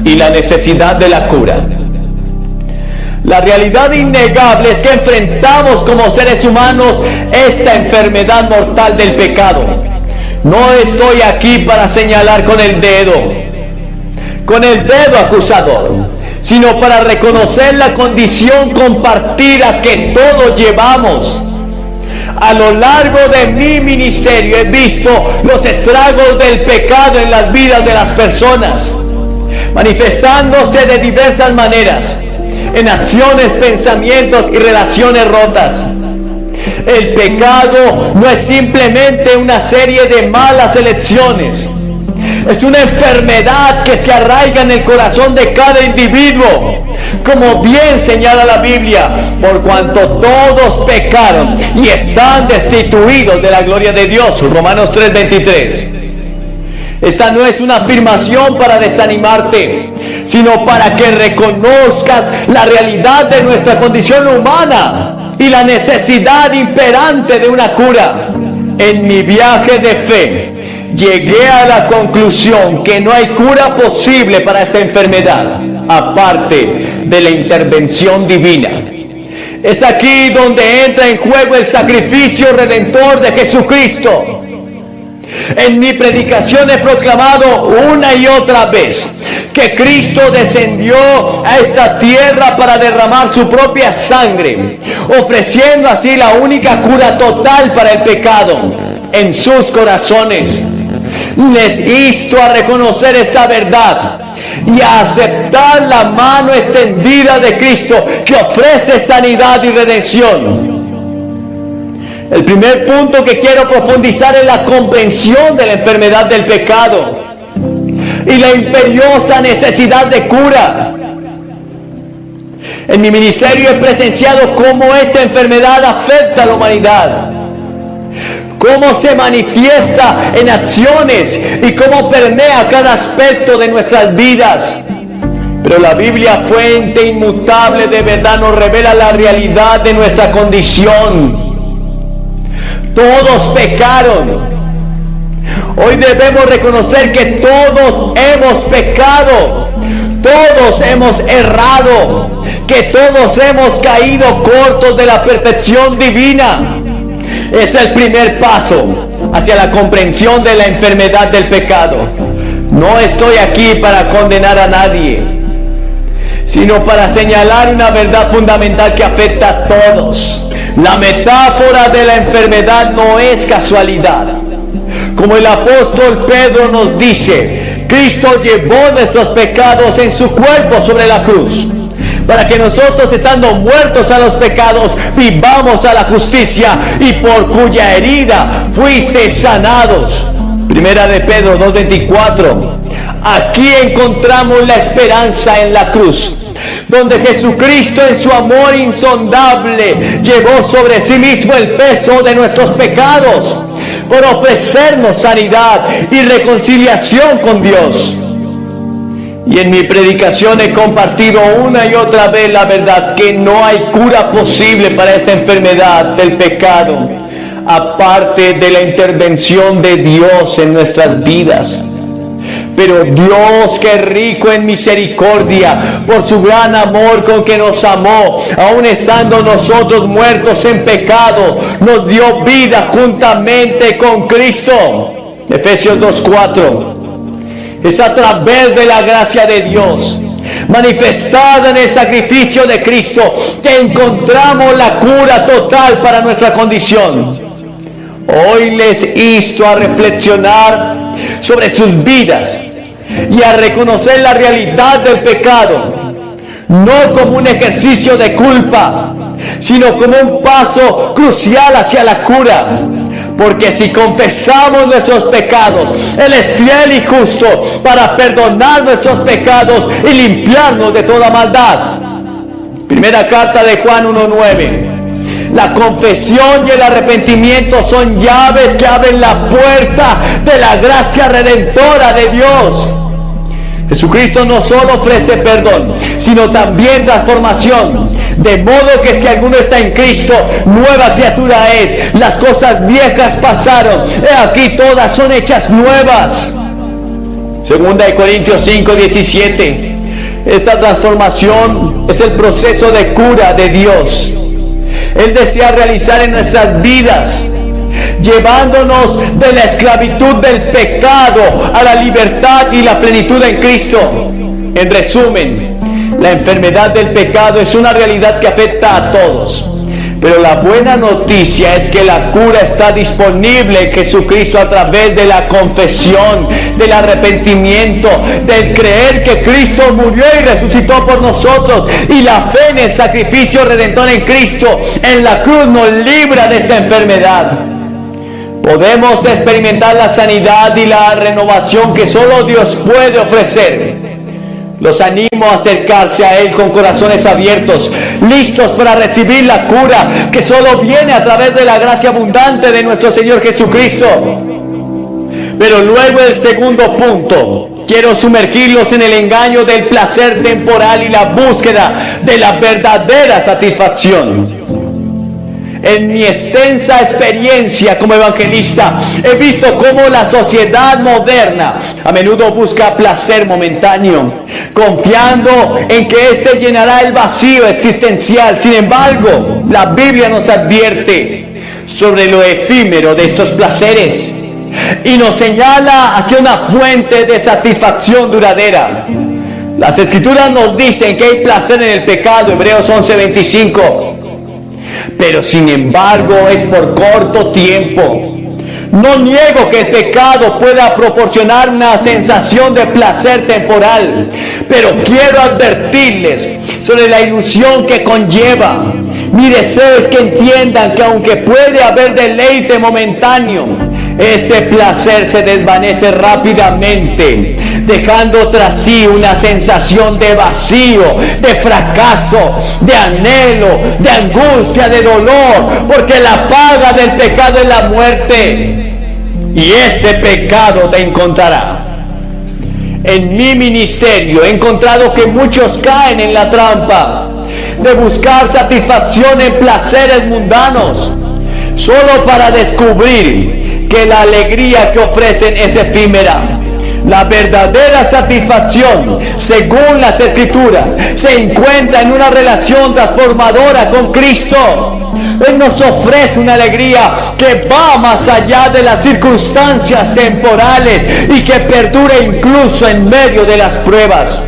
y la necesidad de la cura. La realidad innegable es que enfrentamos como seres humanos esta enfermedad mortal del pecado. No estoy aquí para señalar con el dedo acusador, sino para reconocer la condición compartida que todos llevamos. A lo largo de mi ministerio he visto los estragos del pecado en las vidas de las personas, manifestándose de diversas maneras, en acciones, pensamientos y relaciones rotas. El pecado no es simplemente una serie de malas elecciones, Es una enfermedad que se arraiga en el corazón de cada individuo, como bien señala la Biblia, por cuanto todos pecaron y están destituidos de la gloria de Dios. Romanos 3:23. Esta no es una afirmación para desanimarte, sino para que reconozcas la realidad de nuestra condición humana y la necesidad imperante de una cura. En mi viaje de fe, llegué a la conclusión que no hay cura posible para esta enfermedad, aparte de la intervención divina. Es aquí donde entra en juego el sacrificio redentor de Jesucristo. En mi predicación he proclamado una y otra vez que Cristo descendió a esta tierra para derramar su propia sangre, ofreciendo así la única cura total para el pecado en sus corazones. Les insto a reconocer esta verdad y a aceptar la mano extendida de Cristo que ofrece sanidad y redención. El primer punto que quiero profundizar es la comprensión de la enfermedad del pecado y la imperiosa necesidad de cura. En mi ministerio he presenciado cómo esta enfermedad afecta a la humanidad, cómo se manifiesta en acciones y cómo permea cada aspecto de nuestras vidas. Pero la Biblia, fuente inmutable de verdad, nos revela la realidad de nuestra condición. Todos pecaron. Hoy debemos reconocer que todos hemos pecado, todos hemos errado, que todos hemos caído cortos de la perfección divina. Es el primer paso hacia la comprensión de la enfermedad del pecado. No estoy aquí para condenar a nadie, sino para señalar una verdad fundamental que afecta a todos. La metáfora de la enfermedad no es casualidad. Como el apóstol Pedro nos dice, Cristo llevó nuestros pecados en su cuerpo sobre la cruz, para que nosotros, estando muertos a los pecados, vivamos a la justicia, y por cuya herida fuisteis sanados. Primera de Pedro 2:24. Aquí encontramos la esperanza en la cruz, donde Jesucristo, en su amor insondable, llevó sobre sí mismo el peso de nuestros pecados por ofrecernos sanidad y reconciliación con Dios. Y en mi predicación he compartido una y otra vez la verdad que no hay cura posible para esta enfermedad del pecado, aparte de la intervención de Dios en nuestras vidas. Pero Dios, que es rico en misericordia, por su gran amor con que nos amó, aun estando nosotros muertos en pecado, nos dio vida juntamente con Cristo. Efesios 2:4. Es a través de la gracia de Dios, manifestada en el sacrificio de Cristo, que encontramos la cura total para nuestra condición. Hoy les insto a reflexionar sobre sus vidas y a reconocer la realidad del pecado, no como un ejercicio de culpa, sino como un paso crucial hacia la cura. Porque si confesamos nuestros pecados, Él es fiel y justo para perdonar nuestros pecados y limpiarnos de toda maldad. Primera carta de Juan 1:9. La confesión y el arrepentimiento son llaves que abren la puerta de la gracia redentora de Dios. Jesucristo no solo ofrece perdón, sino también transformación. De modo que si alguno está en Cristo, nueva criatura es. Las cosas viejas pasaron, he aquí todas son hechas nuevas. Segunda de Corintios 5:17. Esta transformación es el proceso de cura de Dios. Él desea realizar en nuestras vidas, llevándonos de la esclavitud del pecado a la libertad y la plenitud en Cristo. En resumen, la enfermedad del pecado es una realidad que afecta a todos. Pero la buena noticia es que la cura está disponible en Jesucristo a través de la confesión, del arrepentimiento, del creer que Cristo murió y resucitó por nosotros, y la fe en el sacrificio redentor en Cristo, en la cruz, nos libra de esta enfermedad. Podemos experimentar la sanidad y la renovación que solo Dios puede ofrecer. Los animo a acercarse a Él con corazones abiertos, listos para recibir la cura que solo viene a través de la gracia abundante de nuestro Señor Jesucristo. Pero luego el segundo punto, quiero sumergirlos en el engaño del placer temporal y la búsqueda de la verdadera satisfacción. En mi extensa experiencia como evangelista, he visto cómo la sociedad moderna a menudo busca placer momentáneo, confiando en que éste llenará el vacío existencial. Sin embargo, la Biblia nos advierte sobre lo efímero de estos placeres y nos señala hacia una fuente de satisfacción duradera. Las Escrituras nos dicen que hay placer en el pecado, Hebreos 11:25. Pero sin embargo es por corto tiempo. No niego que el pecado pueda proporcionar una sensación de placer temporal, pero quiero advertirles sobre la ilusión que conlleva. Mi deseo es que entiendan que aunque puede haber deleite momentáneo, este placer se desvanece rápidamente, dejando tras sí una sensación de vacío, de fracaso, de anhelo, de angustia, de dolor, porque la paga del pecado es la muerte, y ese pecado te encontrará. En mi ministerio he encontrado que muchos caen en la trampa de buscar satisfacción en placeres mundanos, solo para descubrir que la alegría que ofrecen es efímera. La verdadera satisfacción, según las Escrituras, se encuentra en una relación transformadora con Cristo. Él nos ofrece una alegría que va más allá de las circunstancias temporales y que perdura incluso en medio de las pruebas.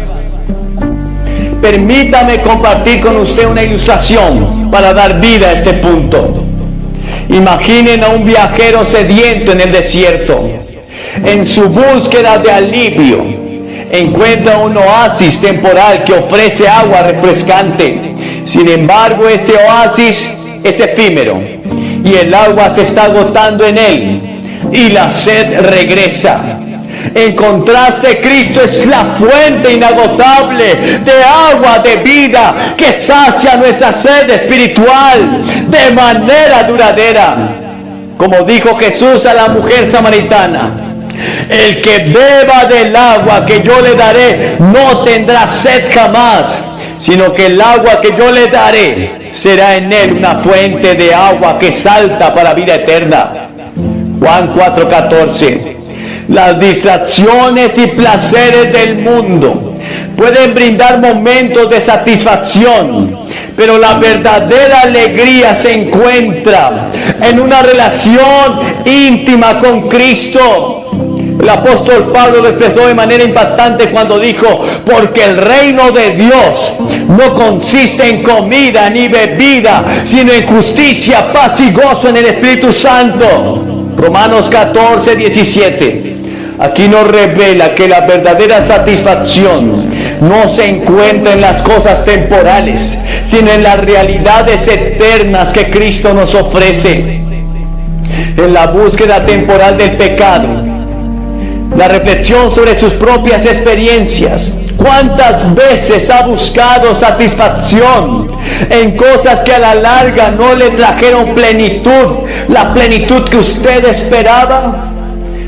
Permítame compartir con usted una ilustración para dar vida a este punto. Imaginen a un viajero sediento en el desierto. En su búsqueda de alivio, encuentra un oasis temporal que ofrece agua refrescante. Sin embargo, este oasis es efímero y el agua se está agotando en él y la sed regresa. En contraste, Cristo es la fuente inagotable de agua de vida que sacia nuestra sed espiritual de manera duradera. Como dijo Jesús a la mujer samaritana: el que beba del agua que yo le daré no tendrá sed jamás, sino que el agua que yo le daré será en él una fuente de agua que salta para vida eterna. Juan 4:14. Las distracciones y placeres del mundo pueden brindar momentos de satisfacción, pero la verdadera alegría se encuentra en una relación íntima con Cristo. El apóstol Pablo lo expresó de manera impactante cuando dijo: porque el reino de Dios no consiste en comida ni bebida, sino en justicia, paz y gozo en el Espíritu Santo. Romanos 14:17. Aquí nos revela que la verdadera satisfacción no se encuentra en las cosas temporales, sino en las realidades eternas que Cristo nos ofrece. En la búsqueda temporal del pecado, la reflexión sobre sus propias experiencias. ¿Cuántas veces ha buscado satisfacción en cosas que a la larga no le trajeron plenitud, la plenitud que usted esperaba?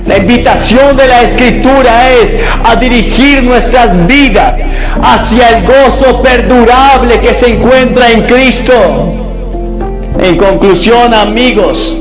La invitación de la Escritura es a dirigir nuestras vidas hacia el gozo perdurable que se encuentra en Cristo. En conclusión, amigos,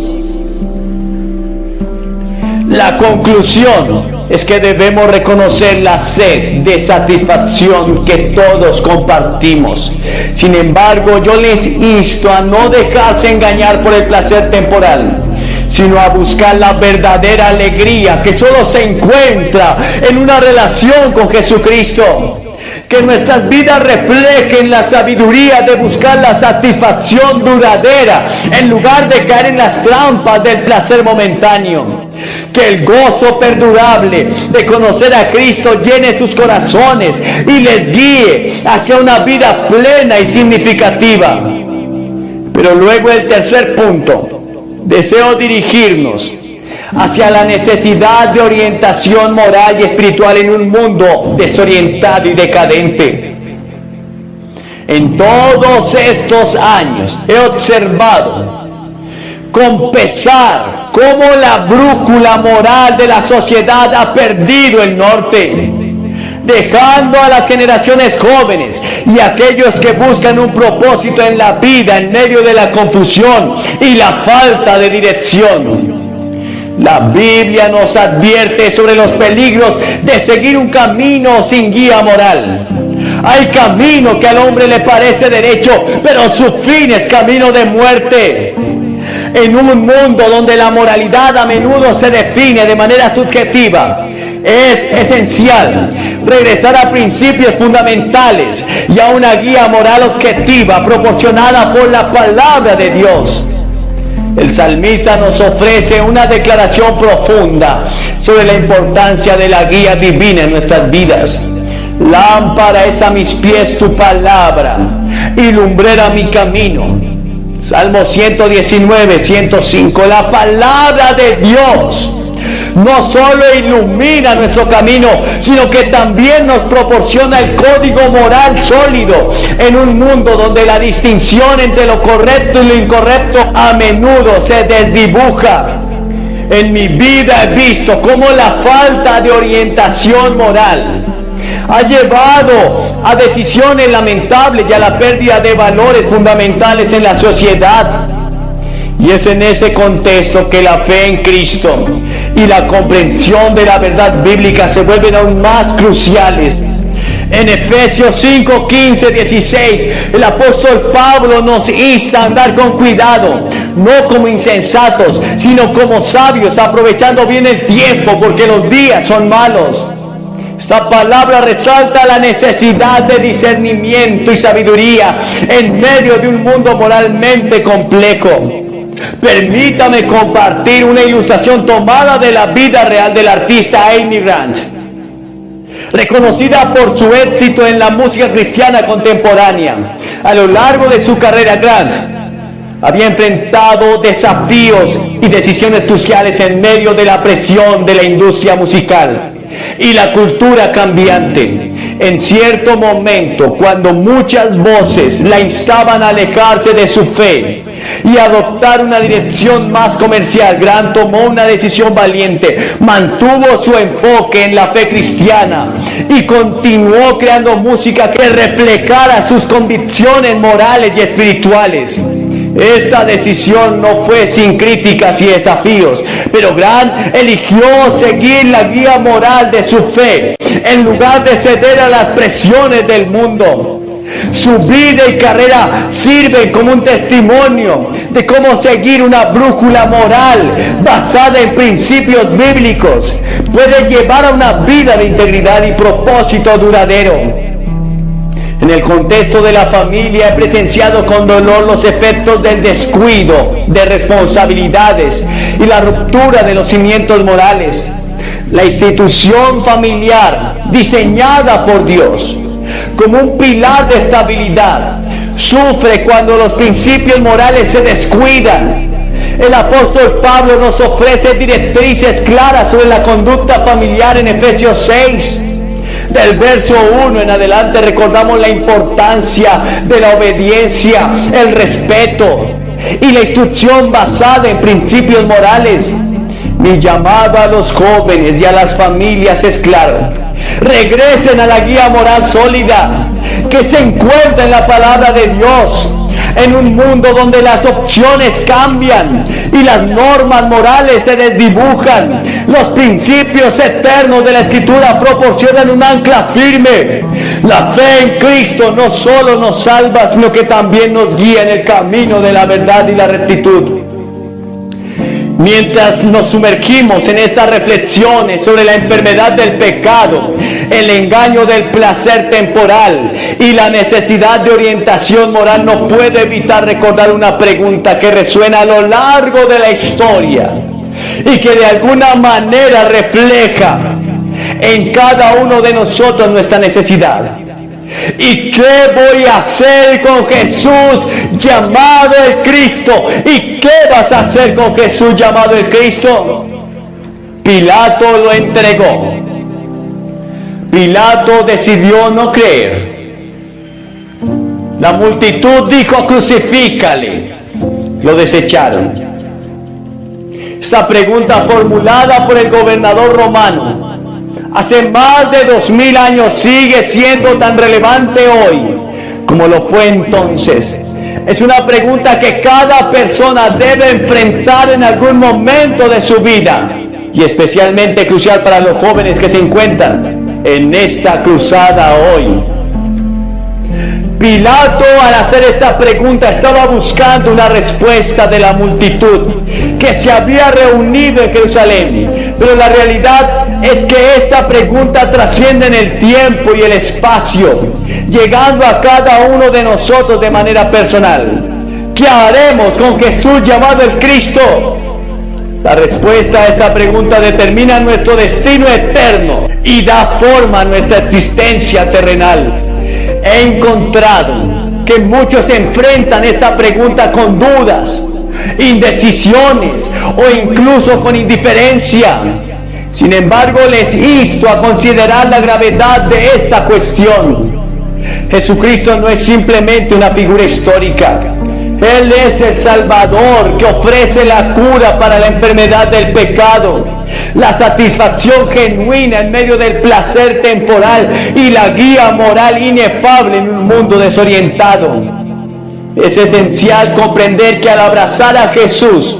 la conclusión es que debemos reconocer la sed de satisfacción que todos compartimos. Sin embargo, yo les insto a no dejarse engañar por el placer temporal, sino a buscar la verdadera alegría que solo se encuentra en una relación con Jesucristo. Que nuestras vidas reflejen la sabiduría de buscar la satisfacción duradera en lugar de caer en las trampas del placer momentáneo. Que el gozo perdurable de conocer a Cristo llene sus corazones y les guíe hacia una vida plena y significativa. Pero luego el tercer punto, deseo dirigirnos hacia la necesidad de orientación moral y espiritual en un mundo desorientado y decadente. En todos estos años he observado con pesar cómo la brújula moral de la sociedad ha perdido el norte, dejando a las generaciones jóvenes y aquellos que buscan un propósito en la vida en medio de la confusión y la falta de dirección. La Biblia nos advierte sobre los peligros de seguir un camino sin guía moral. Hay camino que al hombre le parece derecho, pero su fin es camino de muerte. En un mundo donde la moralidad a menudo se define de manera subjetiva, es esencial regresar a principios fundamentales y a una guía moral objetiva proporcionada por la palabra de Dios. El salmista nos ofrece una declaración profunda sobre la importancia de la guía divina en nuestras vidas. Lámpara es a mis pies tu palabra y lumbrera mi camino. Salmo 119, 105. La palabra de Dios no solo ilumina nuestro camino, sino que también nos proporciona el código moral sólido en un mundo donde la distinción entre lo correcto y lo incorrecto a menudo se desdibuja. En mi vida he visto cómo la falta de orientación moral ha llevado a decisiones lamentables y a la pérdida de valores fundamentales en la sociedad. Y es en ese contexto que la fe en Cristo y la comprensión de la verdad bíblica se vuelven aún más cruciales. En Efesios 5, 15, 16, el apóstol Pablo nos insta a andar con cuidado, no como insensatos, sino como sabios, aprovechando bien el tiempo, porque los días son malos. Esta palabra resalta la necesidad de discernimiento y sabiduría en medio de un mundo moralmente complejo. Permítame compartir una ilustración tomada de la vida real del artista Amy Grant. Reconocida por su éxito en la música cristiana contemporánea, a lo largo de su carrera, Grant había enfrentado desafíos y decisiones cruciales en medio de la presión de la industria musical y la cultura cambiante. En cierto momento, cuando muchas voces la instaban a alejarse de su fe y adoptar una dirección más comercial, Grant tomó una decisión valiente, mantuvo su enfoque en la fe cristiana y continuó creando música que reflejara sus convicciones morales y espirituales. Esta decisión no fue sin críticas y desafíos, pero Grant eligió seguir la guía moral de su fe en lugar de ceder a las presiones del mundo. Su vida y carrera sirven como un testimonio de cómo seguir una brújula moral basada en principios bíblicos puede llevar a una vida de integridad y propósito duradero. En el contexto de la familia he presenciado con dolor los efectos del descuido de responsabilidades y la ruptura de los cimientos morales. La institución familiar, diseñada por Dios como un pilar de estabilidad, sufre cuando los principios morales se descuidan. El apóstol Pablo nos ofrece directrices claras sobre la conducta familiar en Efesios 6. Del verso 1 en adelante recordamos la importancia de la obediencia, el respeto y la instrucción basada en principios morales. Mi llamado a los jóvenes y a las familias es claro: regresen a la guía moral sólida que se encuentra en la palabra de Dios. En un mundo donde las opciones cambian y las normas morales se desdibujan, los principios eternos de la Escritura proporcionan un ancla firme. La fe en Cristo no solo nos salva, sino que también nos guía en el camino de la verdad y la rectitud. Mientras nos sumergimos en estas reflexiones sobre la enfermedad del pecado, el engaño del placer temporal y la necesidad de orientación moral, no puedo evitar recordar una pregunta que resuena a lo largo de la historia y que de alguna manera refleja en cada uno de nosotros nuestra necesidad. ¿Y qué voy a hacer con Jesús llamado el Cristo? ¿Y qué vas a hacer con Jesús llamado el Cristo? Pilato lo entregó. Pilato decidió no creer. La multitud dijo: crucifícale. Lo desecharon. Esta pregunta formulada por el gobernador romano hace más de 2000 años sigue siendo tan relevante hoy como lo fue entonces. Es una pregunta que cada persona debe enfrentar en algún momento de su vida, y especialmente crucial para los jóvenes que se encuentran en esta cruzada hoy. Pilato, al hacer esta pregunta, estaba buscando una respuesta de la multitud que se había reunido en Jerusalén. Pero la realidad es que esta pregunta trasciende en el tiempo y el espacio, llegando a cada uno de nosotros de manera personal. ¿Qué haremos con Jesús llamado el Cristo? La respuesta a esta pregunta determina nuestro destino eterno y da forma a nuestra existencia terrenal. He encontrado que muchos enfrentan esta pregunta con dudas, indecisiones o incluso con indiferencia. Sin embargo, les insto a considerar la gravedad de esta cuestión. Jesucristo no es simplemente una figura histórica. Él es el Salvador que ofrece la cura para la enfermedad del pecado, la satisfacción genuina en medio del placer temporal y la guía moral inefable en un mundo desorientado. Es esencial comprender que al abrazar a Jesús,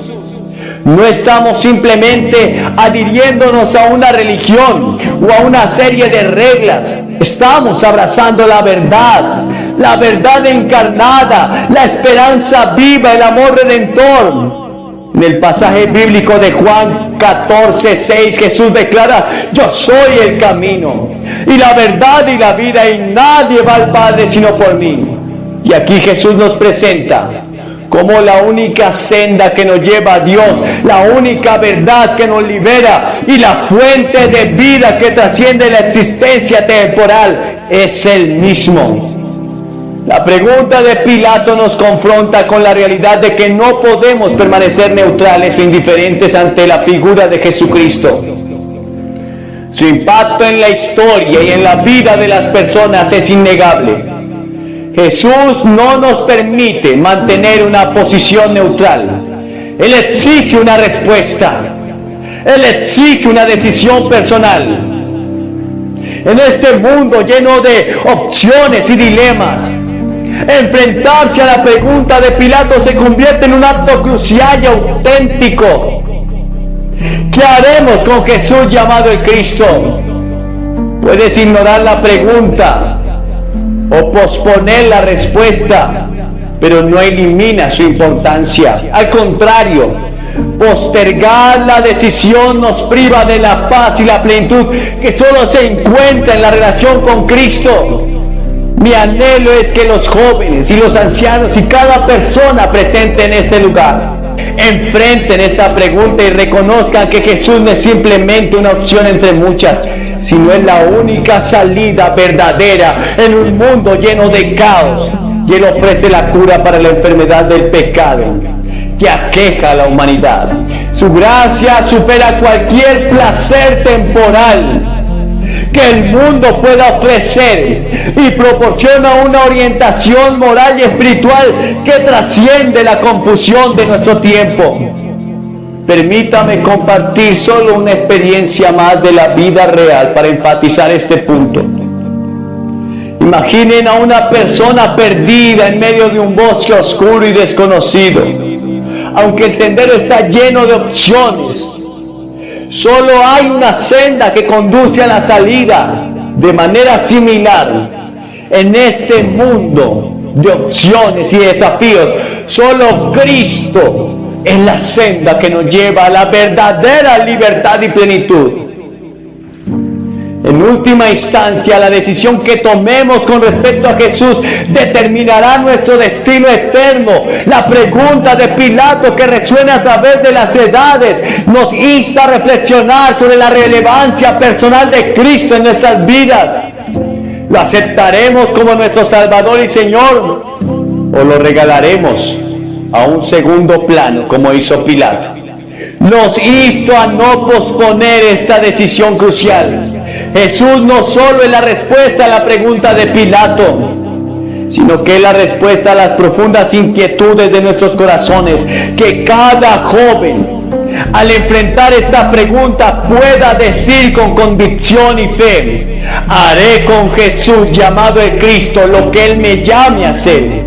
no estamos simplemente adhiriéndonos a una religión o a una serie de reglas. Estamos abrazando la verdad encarnada, la esperanza viva, el amor redentor. En el pasaje bíblico de Juan 14:6, Jesús declara: yo soy el camino y la verdad y la vida, y nadie va al Padre sino por mí. Y aquí Jesús nos presenta como la única senda que nos lleva a Dios, la única verdad que nos libera y la fuente de vida que trasciende la existencia temporal es Él mismo. La pregunta de Pilato nos confronta con la realidad de que no podemos permanecer neutrales o indiferentes ante la figura de Jesucristo. Su impacto en la historia y en la vida de las personas es innegable. Jesús no nos permite mantener una posición neutral. Él exige una respuesta. Él exige una decisión personal. En este mundo lleno de opciones y dilemas, enfrentarse a la pregunta de Pilato se convierte en un acto crucial y auténtico. ¿Qué haremos con Jesús llamado el Cristo? Puedes ignorar la pregunta o posponer la respuesta, pero no elimina su importancia. Al contrario, postergar la decisión nos priva de la paz y la plenitud que solo se encuentra en la relación con Cristo. Mi anhelo es que los jóvenes y los ancianos y cada persona presente en este lugar enfrenten esta pregunta y reconozcan que Jesús no es simplemente una opción entre muchas, sino es la única salida verdadera en un mundo lleno de caos. Y Él ofrece la cura para la enfermedad del pecado que aqueja a la humanidad. Su gracia supera cualquier placer temporal que el mundo pueda ofrecer y proporciona una orientación moral y espiritual que trasciende la confusión de nuestro tiempo. Permítame compartir solo una experiencia más de la vida real para enfatizar este punto. Imaginen a una persona perdida en medio de un bosque oscuro y desconocido. Aunque el sendero está lleno de opciones, solo hay una senda que conduce a la salida. De manera similar, en este mundo de opciones y desafíos, solo Cristo es la senda que nos lleva a la verdadera libertad y plenitud. En última instancia, la decisión que tomemos con respecto a Jesús determinará nuestro destino eterno. La pregunta de Pilato, que resuena a través de las edades, nos insta a reflexionar sobre la relevancia personal de Cristo en nuestras vidas. ¿Lo aceptaremos como nuestro Salvador y Señor o lo regalaremos a un segundo plano como hizo Pilato? los insto a no posponer esta decisión crucial. Jesús no solo es la respuesta a la pregunta de Pilato, sino que es la respuesta a las profundas inquietudes de nuestros corazones. Que cada joven, al enfrentar esta pregunta, pueda decir con convicción y fe: haré con Jesús, llamado el Cristo, lo que Él me llame a hacer.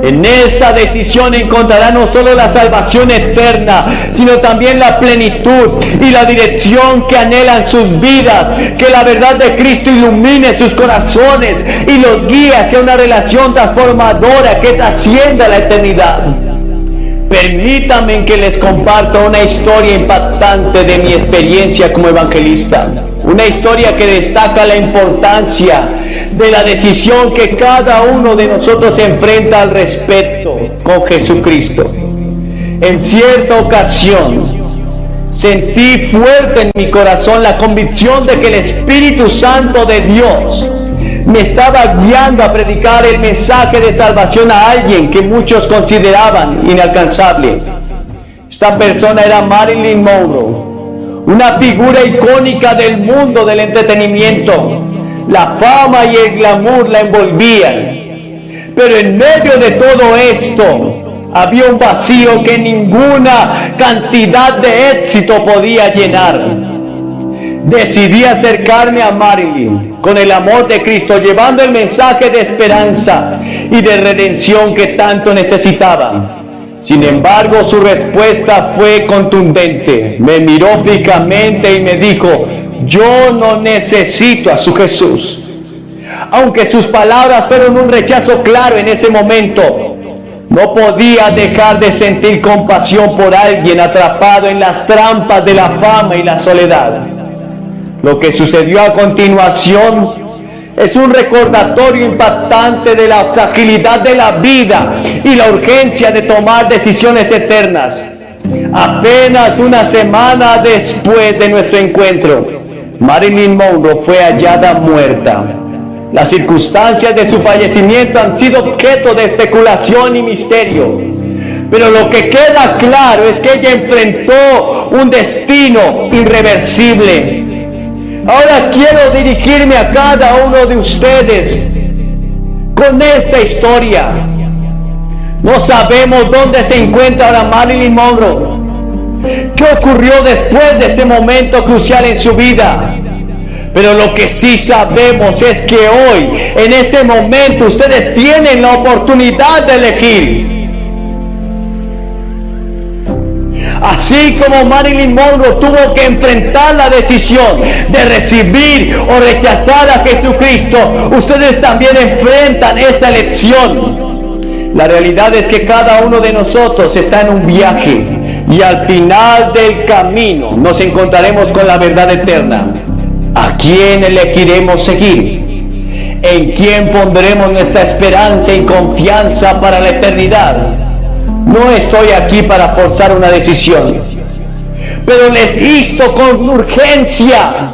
En esta decisión encontrará no solo la salvación eterna, sino también la plenitud y la dirección que anhelan sus vidas. Que la verdad de Cristo ilumine sus corazones y los guíe hacia una relación transformadora que trascienda la eternidad. Permítanme que les comparta una historia impactante de mi experiencia como evangelista. Una historia que destaca la importancia de la decisión que cada uno de nosotros enfrenta al respecto con Jesucristo. En cierta ocasión, sentí fuerte en mi corazón la convicción de que el Espíritu Santo de Dios me estaba guiando a predicar el mensaje de salvación a alguien que muchos consideraban inalcanzable. Esta persona era Marilyn Monroe, una figura icónica del mundo del entretenimiento. La fama y el glamour la envolvían, pero en medio de todo esto había un vacío que ninguna cantidad de éxito podía llenar. Decidí acercarme a Marilyn con el amor de Cristo, llevando el mensaje de esperanza y de redención que tanto necesitaba. Sin embargo, su respuesta fue contundente. Me miró fijamente y me dijo: yo no necesito a su Jesús. Aunque sus palabras fueron un rechazo claro en ese momento, no podía dejar de sentir compasión por alguien atrapado en las trampas de la fama y la soledad. Lo que sucedió a continuación es un recordatorio impactante de la fragilidad de la vida y la urgencia de tomar decisiones eternas. Apenas una semana después de nuestro encuentro, Marilyn Monroe fue hallada muerta. Las circunstancias de su fallecimiento han sido objeto de especulación y misterio, pero lo que queda claro es que ella enfrentó un destino irreversible. Ahora quiero dirigirme a cada uno de ustedes con esta historia. No sabemos dónde se encuentra ahora Marilyn Monroe. ¿Qué ocurrió después de ese momento crucial en su vida? Pero lo que sí sabemos es que hoy, en este momento, ustedes tienen la oportunidad de elegir. Así como Marilyn Monroe tuvo que enfrentar la decisión de recibir o rechazar a Jesucristo, ustedes también enfrentan esa elección. La realidad es que cada uno de nosotros está en un viaje y al final del camino nos encontraremos con la verdad eterna. ¿A quién elegiremos seguir? ¿En quién pondremos nuestra esperanza y confianza para la eternidad? No estoy aquí para forzar una decisión, pero les insto con urgencia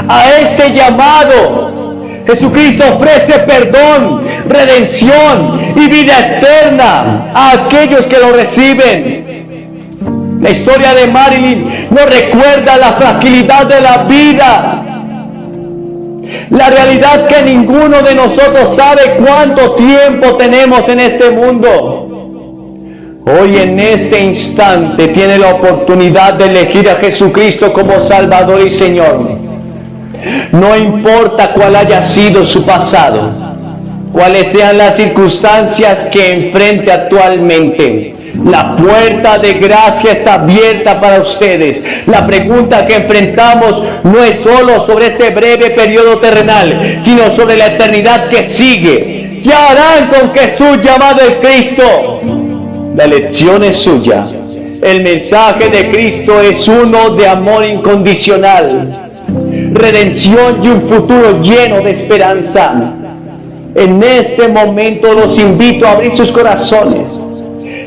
a este llamado. Jesucristo ofrece perdón, redención y vida eterna a aquellos que lo reciben. La historia de Marilyn nos recuerda la fragilidad de la vida. La realidad que ninguno de nosotros sabe cuánto tiempo tenemos en este mundo. Hoy en este instante tiene la oportunidad de elegir a Jesucristo como Salvador y Señor. No importa cuál haya sido su pasado, cuáles sean las circunstancias que enfrente actualmente. La puerta de gracia está abierta para ustedes. La pregunta que enfrentamos no es solo sobre este breve periodo terrenal, sino sobre la eternidad que sigue. ¿Qué harán con Jesús llamado el Cristo? La elección es suya. El mensaje de Cristo es uno de amor incondicional, redención y un futuro lleno de esperanza. En este momento los invito a abrir sus corazones.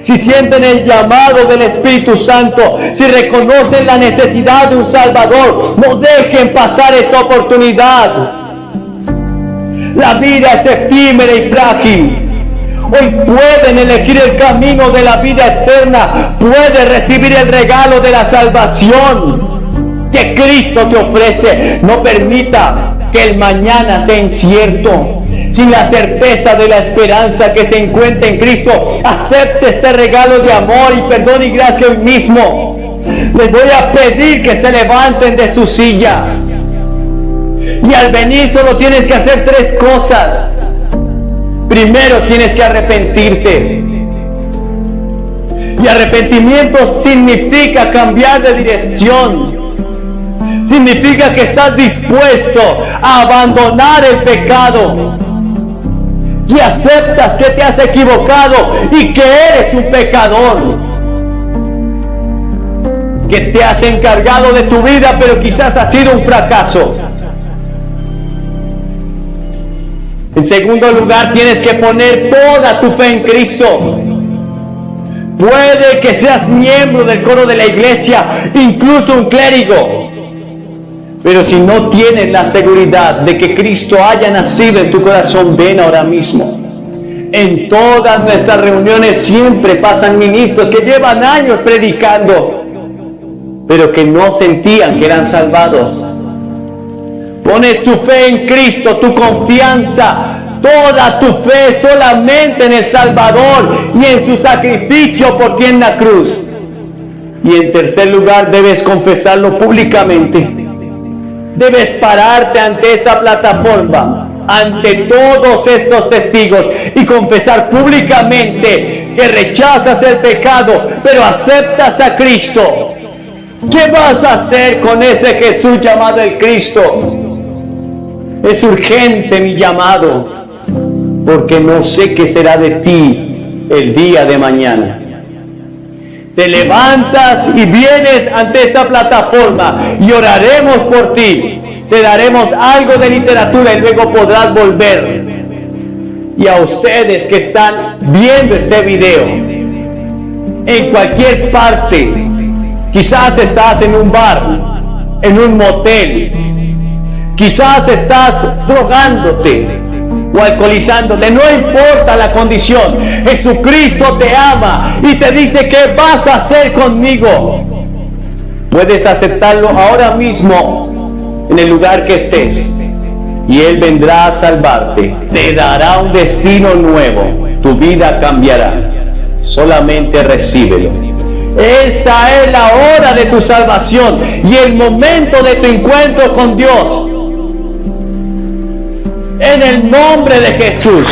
Si sienten el llamado del Espíritu Santo, si reconocen la necesidad de un Salvador, no dejen pasar esta oportunidad. La vida es efímera y frágil. hoy pueden elegir el camino de la vida eterna, pueden recibir el regalo de la salvación que Cristo te ofrece. No permita que el mañana sea incierto. Sin la certeza de la esperanza que se encuentra en Cristo, acepte este regalo de amor y perdón y gracia hoy mismo. Les voy a pedir que se levanten de su silla. Y al venir solo tienes que hacer 3 cosas. Primero tienes que arrepentirte. Y arrepentimiento significa cambiar de dirección. Significa que estás dispuesto a abandonar el pecado. Y aceptas que te has equivocado y que eres un pecador. Que te has encargado de tu vida, pero quizás ha sido un fracaso. En segundo lugar, tienes que poner toda tu fe en Cristo. Puede que seas miembro del coro de la iglesia, incluso un clérigo. Pero si no tienes la seguridad de que Cristo haya nacido en tu corazón, ven ahora mismo. En todas nuestras reuniones siempre pasan ministros que llevan años predicando, pero que no sentían que eran salvados. Pones tu fe en Cristo, tu confianza, toda tu fe solamente en el Salvador y en su sacrificio por ti en la cruz. Y en tercer lugar, debes confesarlo públicamente. Debes pararte ante esta plataforma, ante todos estos testigos y confesar públicamente que rechazas el pecado, pero aceptas a Cristo. ¿Qué vas a hacer con ese Jesús llamado el Cristo? Es urgente mi llamado, porque no sé qué será de ti el día de mañana. Te levantas y vienes ante esta plataforma y oraremos por ti. Te daremos algo de literatura y luego podrás volver. Y a ustedes que están viendo este video, en cualquier parte, quizás estás en un bar, en un motel, quizás estás drogándote o alcoholizándote, no importa la condición, Jesucristo te ama y te dice: ¿qué vas a hacer conmigo? Puedes aceptarlo ahora mismo en el lugar que estés y Él vendrá a salvarte, te dará un destino nuevo, tu vida cambiará. Solamente recíbelo. Esta es la hora de tu salvación y el momento de tu encuentro con Dios. En el nombre de Jesús.